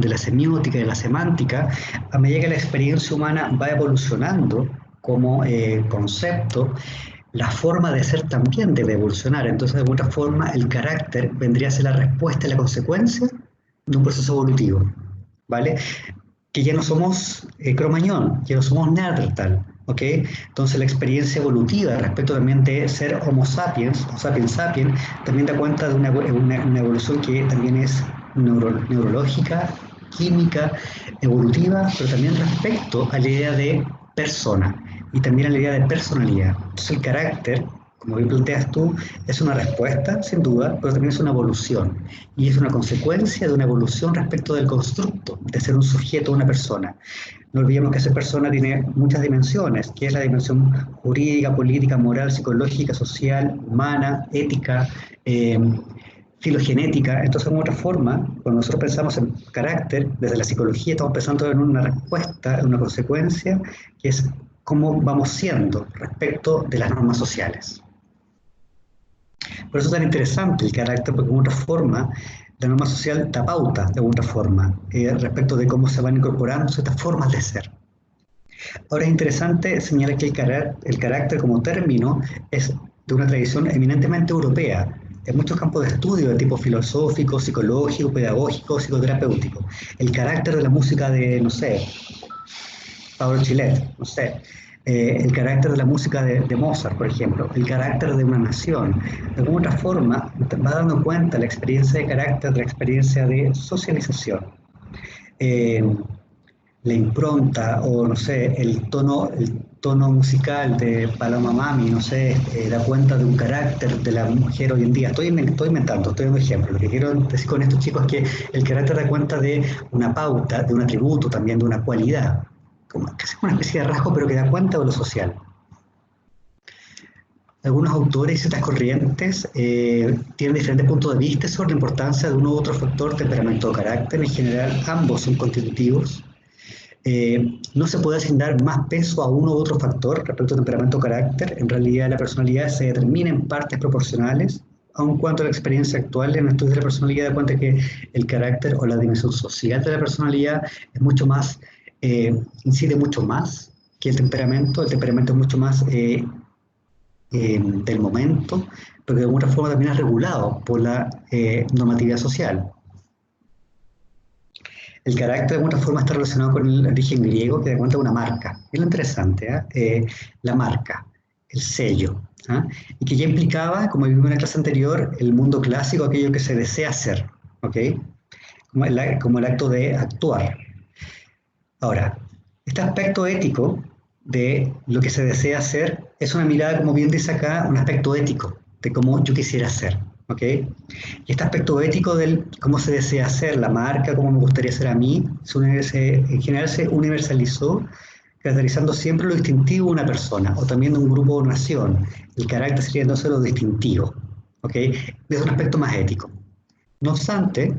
[SPEAKER 11] la semiótica y de la semántica, a medida que la experiencia humana va evolucionando como concepto, la forma de ser también debe evolucionar. Entonces, de alguna forma, el carácter vendría a ser la respuesta y la consecuencia de un proceso evolutivo, ¿vale? Que ya no somos Cromañón, ya no somos Neandertal, ¿ok? Entonces, la experiencia evolutiva respecto también de ser Homo sapiens, o sapiens sapiens, también da cuenta de una evolución que también es neurológica, química, evolutiva, pero también respecto a la idea de persona y también a la idea de personalidad. Entonces el carácter, como bien planteas tú, es una respuesta, sin duda, pero también es una evolución. Y es una consecuencia de una evolución respecto del constructo, de ser un sujeto, una persona. No olvidemos que esa persona tiene muchas dimensiones, que es la dimensión jurídica, política, moral, psicológica, social, humana, ética, filogenética. Entonces, de otra forma, cuando nosotros pensamos en carácter, desde la psicología estamos pensando en una respuesta, en una consecuencia, que es cómo vamos siendo respecto de las normas sociales. Por eso es tan interesante el carácter, porque de otra forma, la norma social da pauta, de alguna forma, respecto de cómo se van incorporando ciertas formas de ser. Ahora es interesante señalar que el carácter como término es de una tradición eminentemente europea, en muchos campos de estudio de tipo filosófico, psicológico, pedagógico, psicoterapéutico. El carácter de la música de, no sé, Pablo Chilet, no sé, el carácter de la música de Mozart, por ejemplo, el carácter de una nación. De alguna otra forma, va dando cuenta la experiencia de carácter de la experiencia de socialización. La impronta o, no sé, el tono musical de Paloma Mami, no sé, da cuenta de un carácter de la mujer hoy en día. Estoy inventando, estoy dando ejemplo. Lo que quiero decir con estos chicos es que el carácter da cuenta de una pauta, de un atributo, también de una cualidad, como que es una especie de rasgo, pero que da cuenta de lo social. Algunos autores y ciertas corrientes tienen diferentes puntos de vista sobre la importancia de uno u otro factor, temperamento o carácter. En general, ambos son constitutivos. No se puede asignar más peso a uno u otro factor respecto al temperamento o carácter. En realidad, la personalidad se determina en partes proporcionales, aun cuando la experiencia actual en el estudio de la personalidad da cuenta que el carácter o la dimensión social de la personalidad es mucho más, incide mucho más que el temperamento. El temperamento es mucho más del momento, pero de alguna forma también es regulado por la normatividad social. El carácter de alguna forma está relacionado con el origen griego, que da cuenta de una marca. Es lo interesante, la marca, el sello, y que ya implicaba, como vimos en la clase anterior, el mundo clásico, aquello que se desea hacer, ¿ok? Como el acto de actuar. Ahora, este aspecto ético de lo que se desea hacer es una mirada, como bien dice acá, un aspecto ético de cómo yo quisiera ser. ¿Ok? Y este aspecto ético del cómo se desea hacer, la marca, cómo me gustaría ser a mí, en general se universalizó, caracterizando siempre lo distintivo de una persona, o también de un grupo o nación. El carácter sería entonces lo distintivo, ¿ok? Desde un aspecto más ético. No obstante,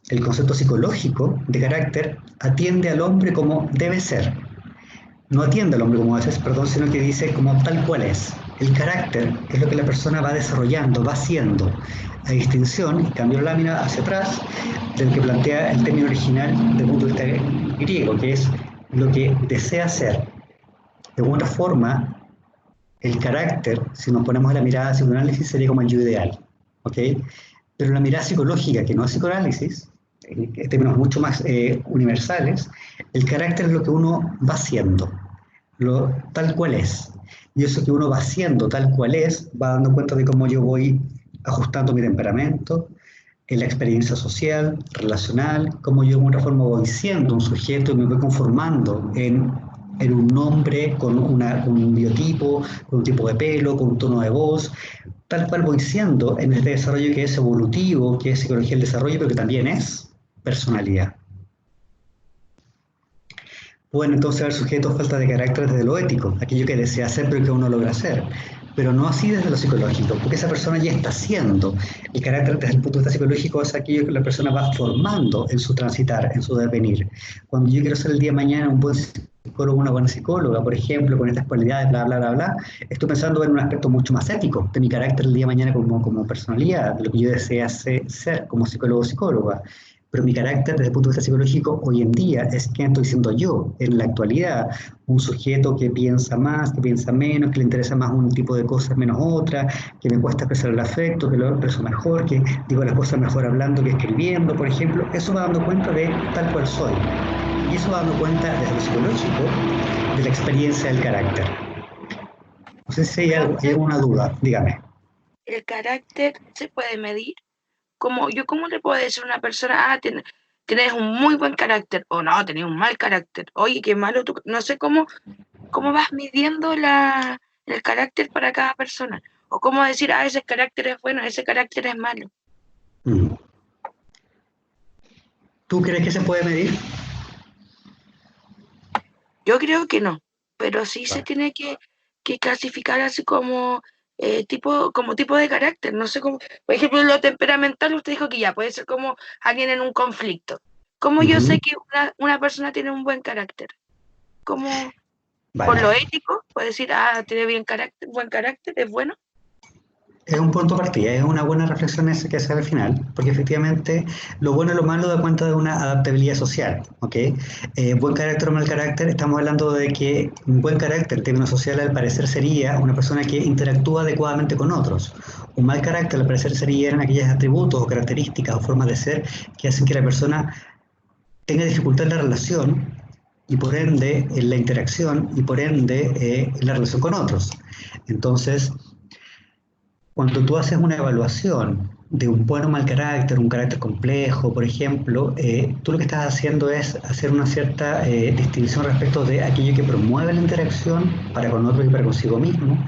[SPEAKER 11] el concepto psicológico de carácter atiende al hombre como debe ser. No atiende al hombre como haces, perdón, sino que dice como tal cual es. El carácter es lo que la persona va desarrollando, va haciendo, a distinción, y cambio la lámina hacia atrás, del que plantea el término original del punto de vista griego, que es lo que desea ser. De alguna forma, el carácter, si nos ponemos en la mirada de psicoanálisis, sería como el yo ideal, ¿ok? Pero la mirada psicológica, que no es psicoanálisis, en términos mucho más universales, el carácter es lo que uno va haciendo, tal cual es. Y eso que uno va haciendo tal cual es, va dando cuenta de cómo yo voy ajustando mi temperamento, en la experiencia social, relacional, cómo yo de alguna forma voy siendo un sujeto y me voy conformando en un nombre, con un biotipo, con un tipo de pelo, con un tono de voz, tal cual voy siendo en este desarrollo que es evolutivo, que es psicología del desarrollo, pero que también es personalidad. Pueden entonces haber sujetos falta de carácter desde lo ético, aquello que desea hacer pero que uno logra hacer, pero no así desde lo psicológico, porque esa persona ya está haciendo. El carácter desde el punto de vista psicológico es aquello que la persona va formando en su transitar, en su devenir. Cuando yo quiero ser el día de mañana un buen psicólogo, una buena psicóloga, por ejemplo, con estas cualidades, bla, bla, bla, bla, estoy pensando en un aspecto mucho más ético de mi carácter el día de mañana como personalidad, de lo que yo deseo ser como psicólogo o psicóloga. Pero mi carácter desde el punto de vista psicológico hoy en día es quién estoy siendo yo en la actualidad, un sujeto que piensa más, que piensa menos, que le interesa más un tipo de cosas menos otra, que me cuesta expresar el afecto, que lo expreso mejor, que digo las cosas mejor hablando que escribiendo, por ejemplo. Eso va dando cuenta de tal cual soy. Y eso va dando cuenta desde lo psicológico de la experiencia del carácter. No sé si hay alguna duda, dígame.
[SPEAKER 9] ¿El carácter se puede medir? ¿Cómo le puedo decir a una persona, tienes un muy buen carácter, o no, tenés un mal carácter, oye, qué malo tú, no sé cómo vas midiendo el carácter para cada persona, o cómo decir, ese carácter es bueno, ese carácter es malo?
[SPEAKER 11] ¿Tú crees que se puede medir?
[SPEAKER 9] Yo creo que no, pero sí se tiene que clasificar así como tipo de carácter, no sé cómo, por ejemplo, lo temperamental, usted dijo que ya puede ser como alguien en un conflicto. ¿Cómo yo sé que una persona tiene un buen carácter? ¿Cómo?
[SPEAKER 11] Vale.
[SPEAKER 9] Por lo ético, puede decir, tiene buen carácter, es bueno.
[SPEAKER 11] Es un punto de partida, es una buena reflexión esa que hace al final, porque efectivamente lo bueno y lo malo da cuenta de una adaptabilidad social, ¿ok? Buen carácter o mal carácter, estamos hablando de que un buen carácter en términos sociales al parecer sería una persona que interactúa adecuadamente con otros. Un mal carácter al parecer serían aquellos atributos o características o formas de ser que hacen que la persona tenga dificultad en la relación y por ende en la interacción y por ende en la relación con otros. Entonces, cuando tú haces una evaluación de un buen o mal carácter, un carácter complejo, por ejemplo, tú lo que estás haciendo es hacer una cierta distinción respecto de aquello que promueve la interacción para con otros y para consigo mismo,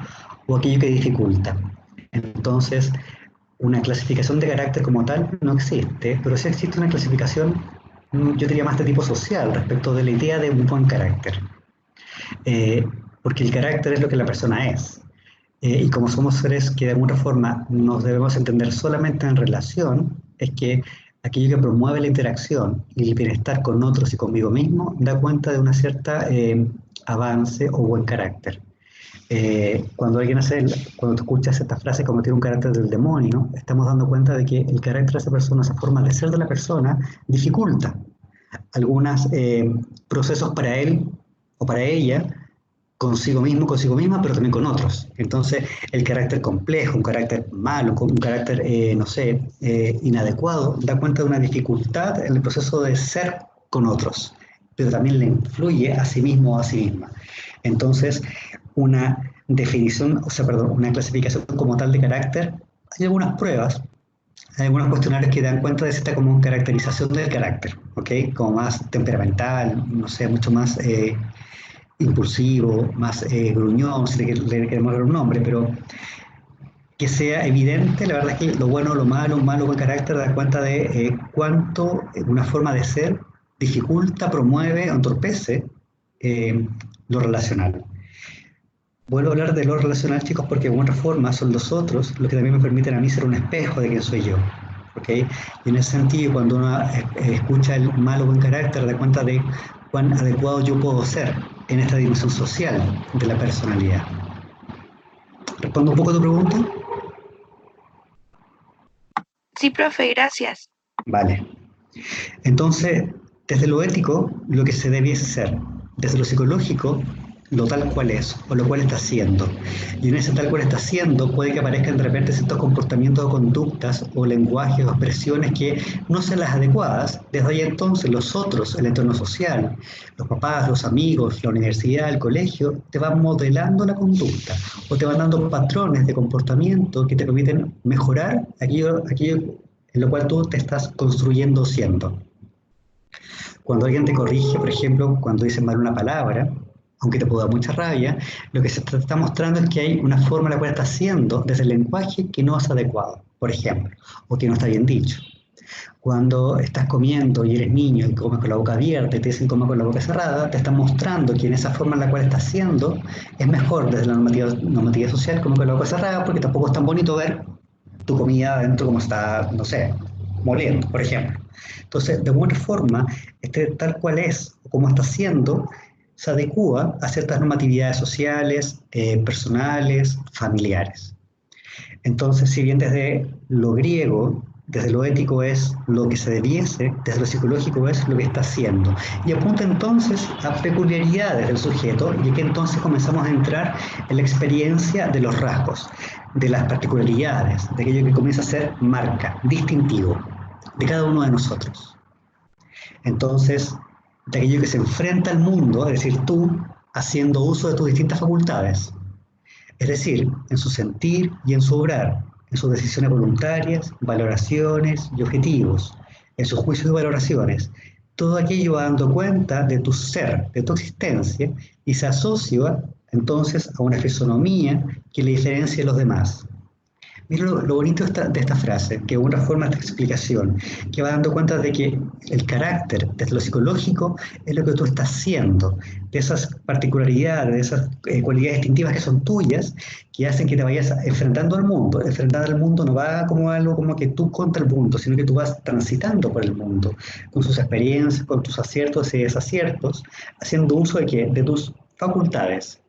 [SPEAKER 11] o aquello que dificulta. Entonces, una clasificación de carácter como tal no existe, pero sí existe una clasificación, yo diría más de tipo social, respecto de la idea de un buen carácter. Porque el carácter es lo que la persona es. Y como somos seres que de alguna forma nos debemos entender solamente en relación, es que aquello que promueve la interacción y el bienestar con otros y conmigo mismo da cuenta de una cierta avance o buen carácter. Cuando tú escuchas esta frase como tiene un carácter del demonio, estamos dando cuenta de que el carácter de esa persona, esa forma de ser de la persona, dificulta algunos procesos para él o para ella, consigo mismo, consigo misma, pero también con otros. Entonces, el carácter complejo, un carácter malo, un carácter, inadecuado, da cuenta de una dificultad en el proceso de ser con otros, pero también le influye a sí mismo o a sí misma. Entonces, una definición, una clasificación como tal de carácter, hay algunas pruebas, hay algunos cuestionarios que dan cuenta de esta como caracterización del carácter, ¿ok? Como más temperamental, no sé, mucho más impulsivo, más gruñón, si le queremos dar un nombre, pero que sea evidente, la verdad es que lo bueno, lo malo, un malo buen carácter da cuenta de cuánto una forma de ser dificulta, promueve o entorpece lo relacional. Vuelvo a hablar de lo relacional, chicos, porque de alguna forma son los otros los que también me permiten a mí ser un espejo de quién soy yo. ¿Okay? Y en ese sentido, cuando uno escucha el malo buen carácter, da cuenta de cuán adecuado yo puedo ser en esta dimensión social de la personalidad. ¿Respondo un poco a tu pregunta?
[SPEAKER 9] Sí, profe, gracias.
[SPEAKER 11] Vale. Entonces, desde lo ético, lo que se debiese ser, desde lo psicológico lo tal cual es, o lo cual está haciendo. Y en ese tal cual está haciendo puede que aparezcan de repente ciertos comportamientos o conductas o lenguajes o expresiones que no sean las adecuadas. Desde ahí entonces los otros, el entorno social, los papás, los amigos, la universidad, el colegio, te van modelando la conducta o te van dando patrones de comportamiento que te permiten mejorar aquello en lo cual tú te estás construyendo siendo. Cuando alguien te corrige, por ejemplo, cuando dices mal una palabra, aunque te pueda dar mucha rabia, lo que se te está mostrando es que hay una forma en la cual estás haciendo desde el lenguaje que no es adecuado, por ejemplo, o que no está bien dicho. Cuando estás comiendo y eres niño y comes con la boca abierta y te dicen comer con la boca cerrada, te están mostrando que en esa forma en la cual estás haciendo es mejor desde la normativa social comer con la boca cerrada, porque tampoco es tan bonito ver tu comida adentro como está, no sé, moliendo, por ejemplo. Entonces, de alguna forma, tal cual es, o como está haciendo, se adecúa a ciertas normatividades sociales, personales, familiares. Entonces, si bien desde lo griego, desde lo ético es lo que se debiese, desde lo psicológico es lo que está haciendo. Y apunta entonces a peculiaridades del sujeto, y aquí entonces comenzamos a entrar en la experiencia de los rasgos, de las particularidades, de aquello que comienza a ser marca, distintivo, de cada uno de nosotros. Entonces, de aquello que se enfrenta al mundo, es decir, tú haciendo uso de tus distintas facultades, es decir, en su sentir y en su obrar, en sus decisiones voluntarias, valoraciones y objetivos, en sus juicios y valoraciones, todo aquello va dando cuenta de tu ser, de tu existencia, y se asocia entonces a una fisonomía que le diferencia de los demás. Mira lo bonito de esta frase, que es una forma de esta explicación, que va dando cuenta de que el carácter, desde lo psicológico, es lo que tú estás siendo, de esas particularidades, de esas cualidades distintivas que son tuyas, que hacen que te vayas enfrentando al mundo. Enfrentar al mundo no va como algo como que tú contra el mundo, sino que tú vas transitando por el mundo, con sus experiencias, con tus aciertos y desaciertos, haciendo uso de ¿qué? De tus facultades.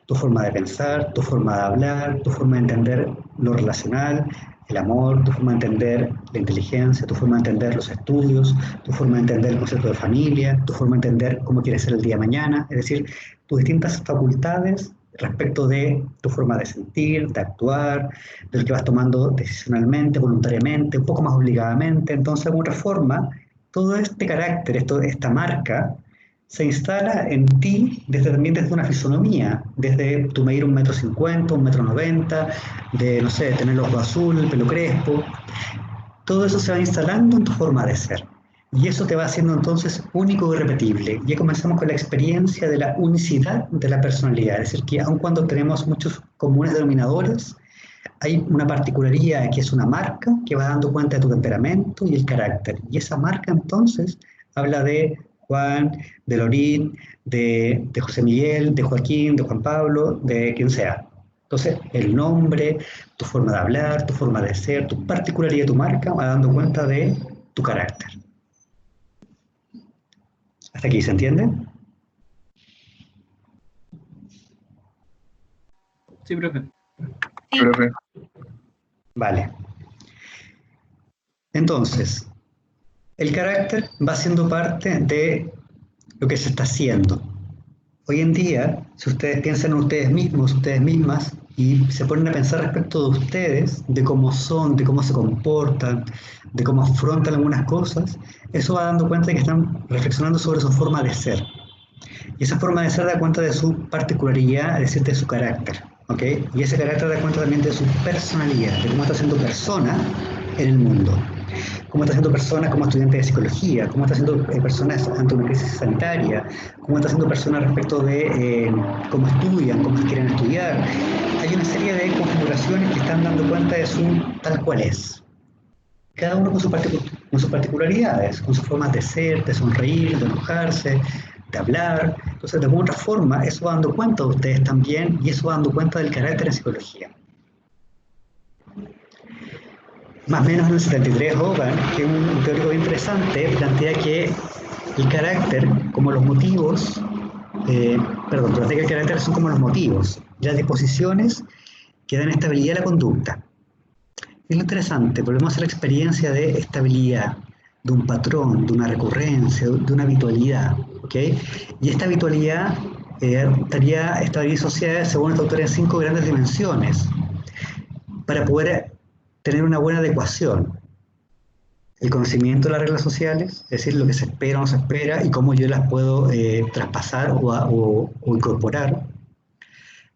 [SPEAKER 11] Tu forma de pensar, tu forma de hablar, tu forma de entender lo relacional, el amor, tu forma de entender la inteligencia, tu forma de entender los estudios, tu forma de entender el concepto de familia, tu forma de entender cómo quieres ser el día de mañana, es decir, tus distintas facultades respecto de tu forma de sentir, de actuar, de lo que vas tomando decisionalmente, voluntariamente, un poco más obligadamente. Entonces, de alguna forma, todo este carácter, esta marca, se instala en ti también desde una fisonomía, desde tu medir 1,50 m, 1,90 m, de, no sé, tener los ojos azules, el pelo crespo. Todo eso se va instalando en tu forma de ser. Y eso te va haciendo entonces único y irrepetible. Ya comenzamos con la experiencia de la unicidad de la personalidad. Es decir, que aun cuando tenemos muchos comunes denominadores, hay una particularidad que es una marca que va dando cuenta de tu temperamento y el carácter. Y esa marca entonces habla de Juan, de Lorín, de José Miguel, de Joaquín, de Juan Pablo, de quien sea. Entonces, el nombre, tu forma de hablar, tu forma de ser, tu particularidad, tu marca, va dando cuenta de tu carácter. ¿Hasta aquí se entiende?
[SPEAKER 8] Sí, profe.
[SPEAKER 5] Sí, profe.
[SPEAKER 11] Vale. Entonces, el carácter va siendo parte de lo que se está haciendo. Hoy en día, si ustedes piensan en ustedes mismos, ustedes mismas, y se ponen a pensar respecto de ustedes, de cómo son, de cómo se comportan, de cómo afrontan algunas cosas, eso va dando cuenta de que están reflexionando sobre su forma de ser. Y esa forma de ser da cuenta de su particularidad, es decir, de su carácter, ¿ok? Y ese carácter da cuenta también de su personalidad, de cómo está siendo persona en el mundo. Cómo está siendo persona como estudiante de psicología, cómo está siendo personas ante una crisis sanitaria, cómo está siendo persona respecto de cómo estudian, cómo quieren estudiar. Hay una serie de configuraciones que están dando cuenta de su tal cual es. Cada uno con sus particularidades, con sus formas de ser, de sonreír, de enojarse, de hablar. Entonces, de alguna forma, eso va dando cuenta de ustedes también, y eso va dando cuenta del carácter en psicología. Más o menos en el 73, Hogan, que es un teórico bien interesante, plantea que el carácter, como los motivos, plantea que el carácter son como los motivos, las disposiciones que dan estabilidad a la conducta. Es lo interesante, volvemos a la experiencia de estabilidad, de un patrón, de una recurrencia, de una habitualidad. ¿ok? Y esta habitualidad estaría asociada, según este autor, en 5 grandes dimensiones para poder tener una buena adecuación. El conocimiento de las reglas sociales, es decir, lo que se espera o no se espera y cómo yo las puedo traspasar o incorporar.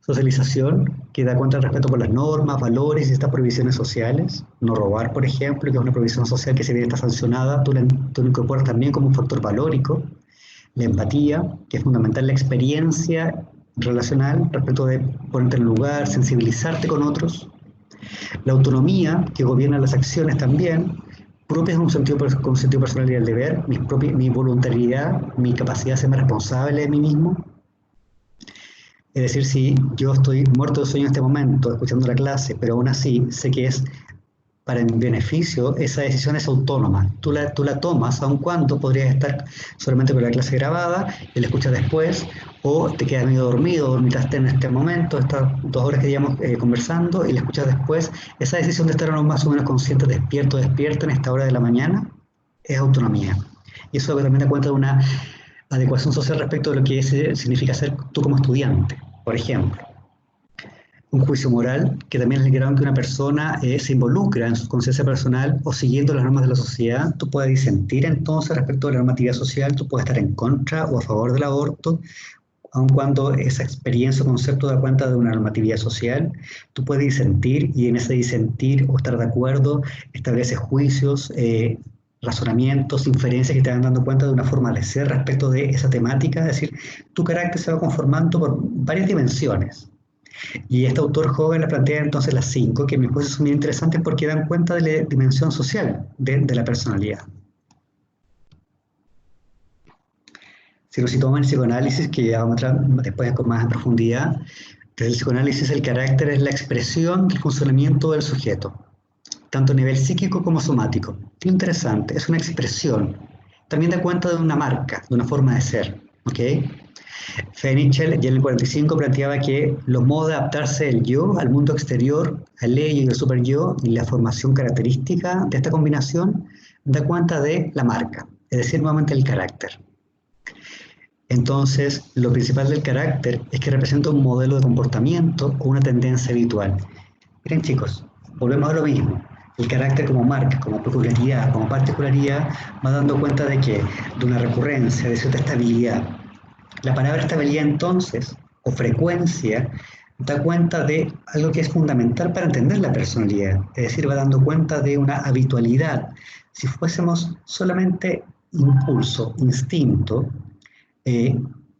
[SPEAKER 11] Socialización, que da cuenta del respeto por las normas, valores y estas prohibiciones sociales. No robar, por ejemplo, que es una prohibición social que si bien está sancionada, tú lo incorporas también como un factor valórico. La empatía, que es fundamental la experiencia relacional, respecto de ponerte en el lugar, sensibilizarte con otros. La autonomía, que gobierna las acciones también, propias con un sentido personal y del deber, mi voluntariedad, mi capacidad de serme responsable de mí mismo. Es decir, si yo estoy muerto de sueño en este momento, escuchando la clase, pero aún así sé que es para mi beneficio, esa decisión es autónoma. Tú la tomas, aun cuando podrías estar solamente con la clase grabada y la escuchas después, o te quedas medio dormido, dormitaste en este momento, estas 2 horas que llevamos conversando y la escuchas después. Esa decisión de estar más o menos consciente, despierta en esta hora de la mañana, es autonomía. Y eso también da cuenta de una adecuación social respecto de lo que significa ser tú como estudiante. Por ejemplo, un juicio moral, que también es el grado en que una persona se involucra en su conciencia personal o siguiendo las normas de la sociedad. Tú puedes disentir entonces respecto de la normatividad social, tú puedes estar en contra o a favor del aborto, aun cuando esa experiencia o concepto da cuenta de una normatividad social. Tú puedes disentir y en ese disentir o estar de acuerdo estableces juicios, razonamientos, inferencias que te van dando cuenta de una forma de ser respecto de esa temática. Es decir, tu carácter se va conformando por varias dimensiones. Y este autor joven le plantea entonces las 5, que a mi juicio son muy interesantes porque dan cuenta de la dimensión social de la personalidad. Si nos situamos en el psicoanálisis, que ya vamos a entrar después con más en profundidad, desde el psicoanálisis el carácter es la expresión del funcionamiento del sujeto, tanto a nivel psíquico como somático. Qué interesante, es una expresión. También da cuenta de una marca, de una forma de ser, ¿ok? Fenichel, ya en el 45, planteaba que los modos de adaptarse del yo al mundo exterior, al ello y al super yo, y la formación característica de esta combinación, da cuenta de la marca, es decir, nuevamente el carácter. Entonces, lo principal del carácter es que representa un modelo de comportamiento o una tendencia habitual. Miren chicos, volvemos a lo mismo. El carácter como marca, como peculiaridad, como particularidad, va dando cuenta de que de una recurrencia, de cierta estabilidad. La palabra estabilidad entonces, o frecuencia, da cuenta de algo que es fundamental para entender la personalidad, es decir, va dando cuenta de una habitualidad. Si fuésemos solamente impulso, instinto,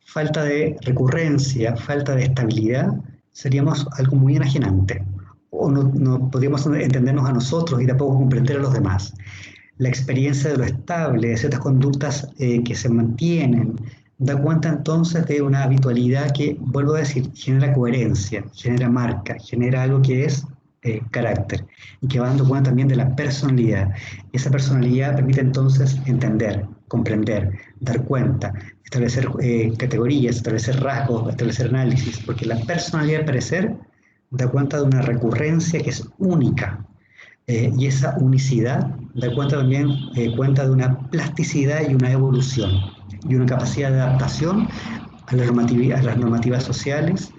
[SPEAKER 11] falta de recurrencia, falta de estabilidad, seríamos algo muy enajenante, o no podríamos entendernos a nosotros y tampoco comprender a los demás. La experiencia de lo estable, de ciertas conductas que se mantienen, da cuenta entonces de una habitualidad que, vuelvo a decir, genera coherencia, genera marca, genera algo que es carácter, y que va dando cuenta también de la personalidad. Esa personalidad permite entonces entender, comprender, dar cuenta, establecer categorías, establecer rasgos, establecer análisis, porque la personalidad, al parecer, da cuenta de una recurrencia que es única, y esa unicidad da cuenta también cuenta de una plasticidad y una evolución, y una capacidad de adaptación a las normativas sociales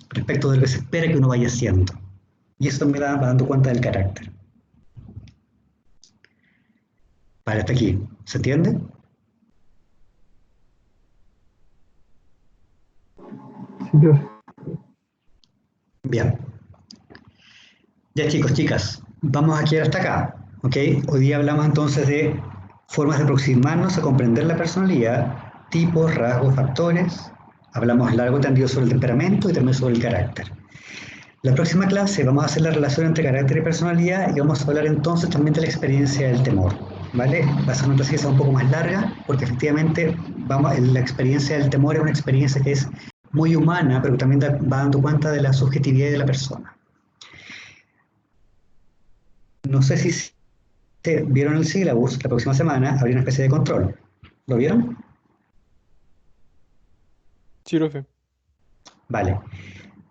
[SPEAKER 11] respecto de lo que se espera que uno vaya haciendo. Y eso también va dando cuenta del carácter. Vale, hasta aquí. ¿Se entiende? Bien. Ya chicos, chicas, vamos a quedar hasta acá. ¿Ok? Hoy día hablamos entonces de formas de aproximarnos a comprender la personalidad, tipos, rasgos, factores. Hablamos largo y tendido sobre el temperamento y también sobre el carácter. La próxima clase vamos a hacer la relación entre carácter y personalidad y vamos a hablar entonces también de la experiencia del temor. ¿Vale? Va a ser una clase que sea un poco más larga porque efectivamente la experiencia del temor es una experiencia que es muy humana, pero también va dando cuenta de la subjetividad de la persona. No sé si vieron el sílabus, la próxima semana habría una especie de control. ¿Lo vieron?
[SPEAKER 1] Sí, profe.
[SPEAKER 11] Vale.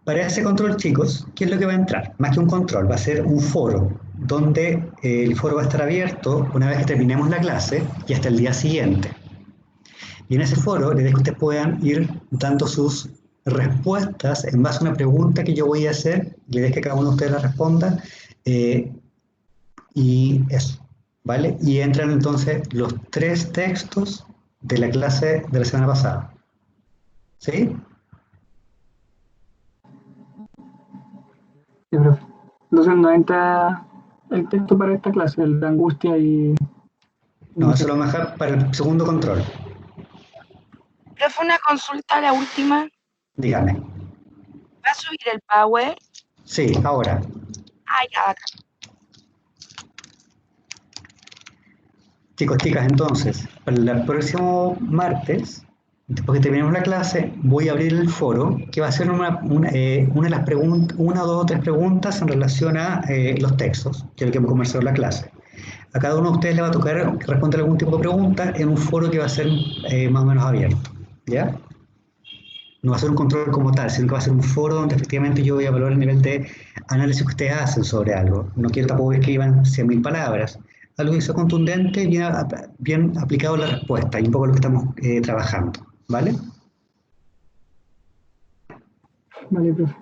[SPEAKER 11] Para ese control, chicos, ¿qué es lo que va a entrar? Más que un control, va a ser un foro, donde el foro va a estar abierto una vez que terminemos la clase y hasta el día siguiente. Y en ese foro, la idea es que ustedes puedan ir dando sus respuestas en base a una pregunta que yo voy a hacer. La idea es que cada uno de ustedes la responda. Y eso, ¿vale? Y entran entonces los 3 textos de la clase de la semana pasada. ¿Sí?
[SPEAKER 4] Sí, profe. Entonces no entra el texto para esta clase, el de angustia y...
[SPEAKER 11] No, eso lo vamos a dejar para el segundo control.
[SPEAKER 9] Profe, una consulta, la última.
[SPEAKER 11] Dígame.
[SPEAKER 9] ¿Va a subir el Power?
[SPEAKER 11] Sí, ahora.
[SPEAKER 9] Ah, ya, bacán.
[SPEAKER 11] Chicos, chicas, entonces, para el próximo martes, después que terminemos la clase, voy a abrir el foro, que va a ser una de las preguntas, 1, 2 o 3 preguntas en relación a los textos, que es lo que hemos conversado en la clase. A cada uno de ustedes le va a tocar responder algún tipo de pregunta en un foro que va a ser más o menos abierto, ¿ya? No va a ser un control como tal, sino que va a ser un foro donde efectivamente yo voy a evaluar el nivel de análisis que ustedes hacen sobre algo. No quiero tampoco que escriban 100.000 palabras. Algo que sea contundente, bien aplicado a la respuesta, y un poco lo que estamos trabajando, ¿vale?
[SPEAKER 4] Vale, profe.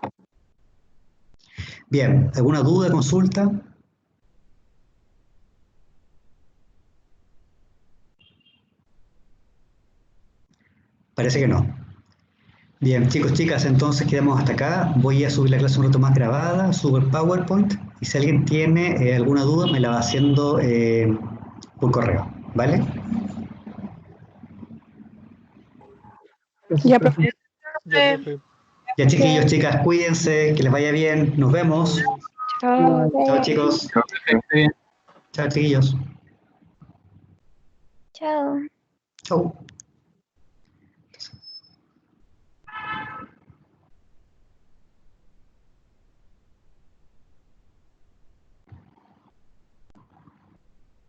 [SPEAKER 11] Bien, ¿alguna duda, consulta? Parece que no. Bien, chicos, chicas, entonces quedamos hasta acá. Voy a subir la clase un rato más grabada, subo el PowerPoint, y si alguien tiene alguna duda me la va haciendo por correo, ¿vale?
[SPEAKER 15] Ya, profe.
[SPEAKER 1] Ya, profe.
[SPEAKER 11] Ya, chiquillos, chicas, cuídense, que les vaya bien, nos vemos.
[SPEAKER 15] Chao.
[SPEAKER 11] Chao, chicos. Chao, chiquillos.
[SPEAKER 15] Chao.
[SPEAKER 11] Chao.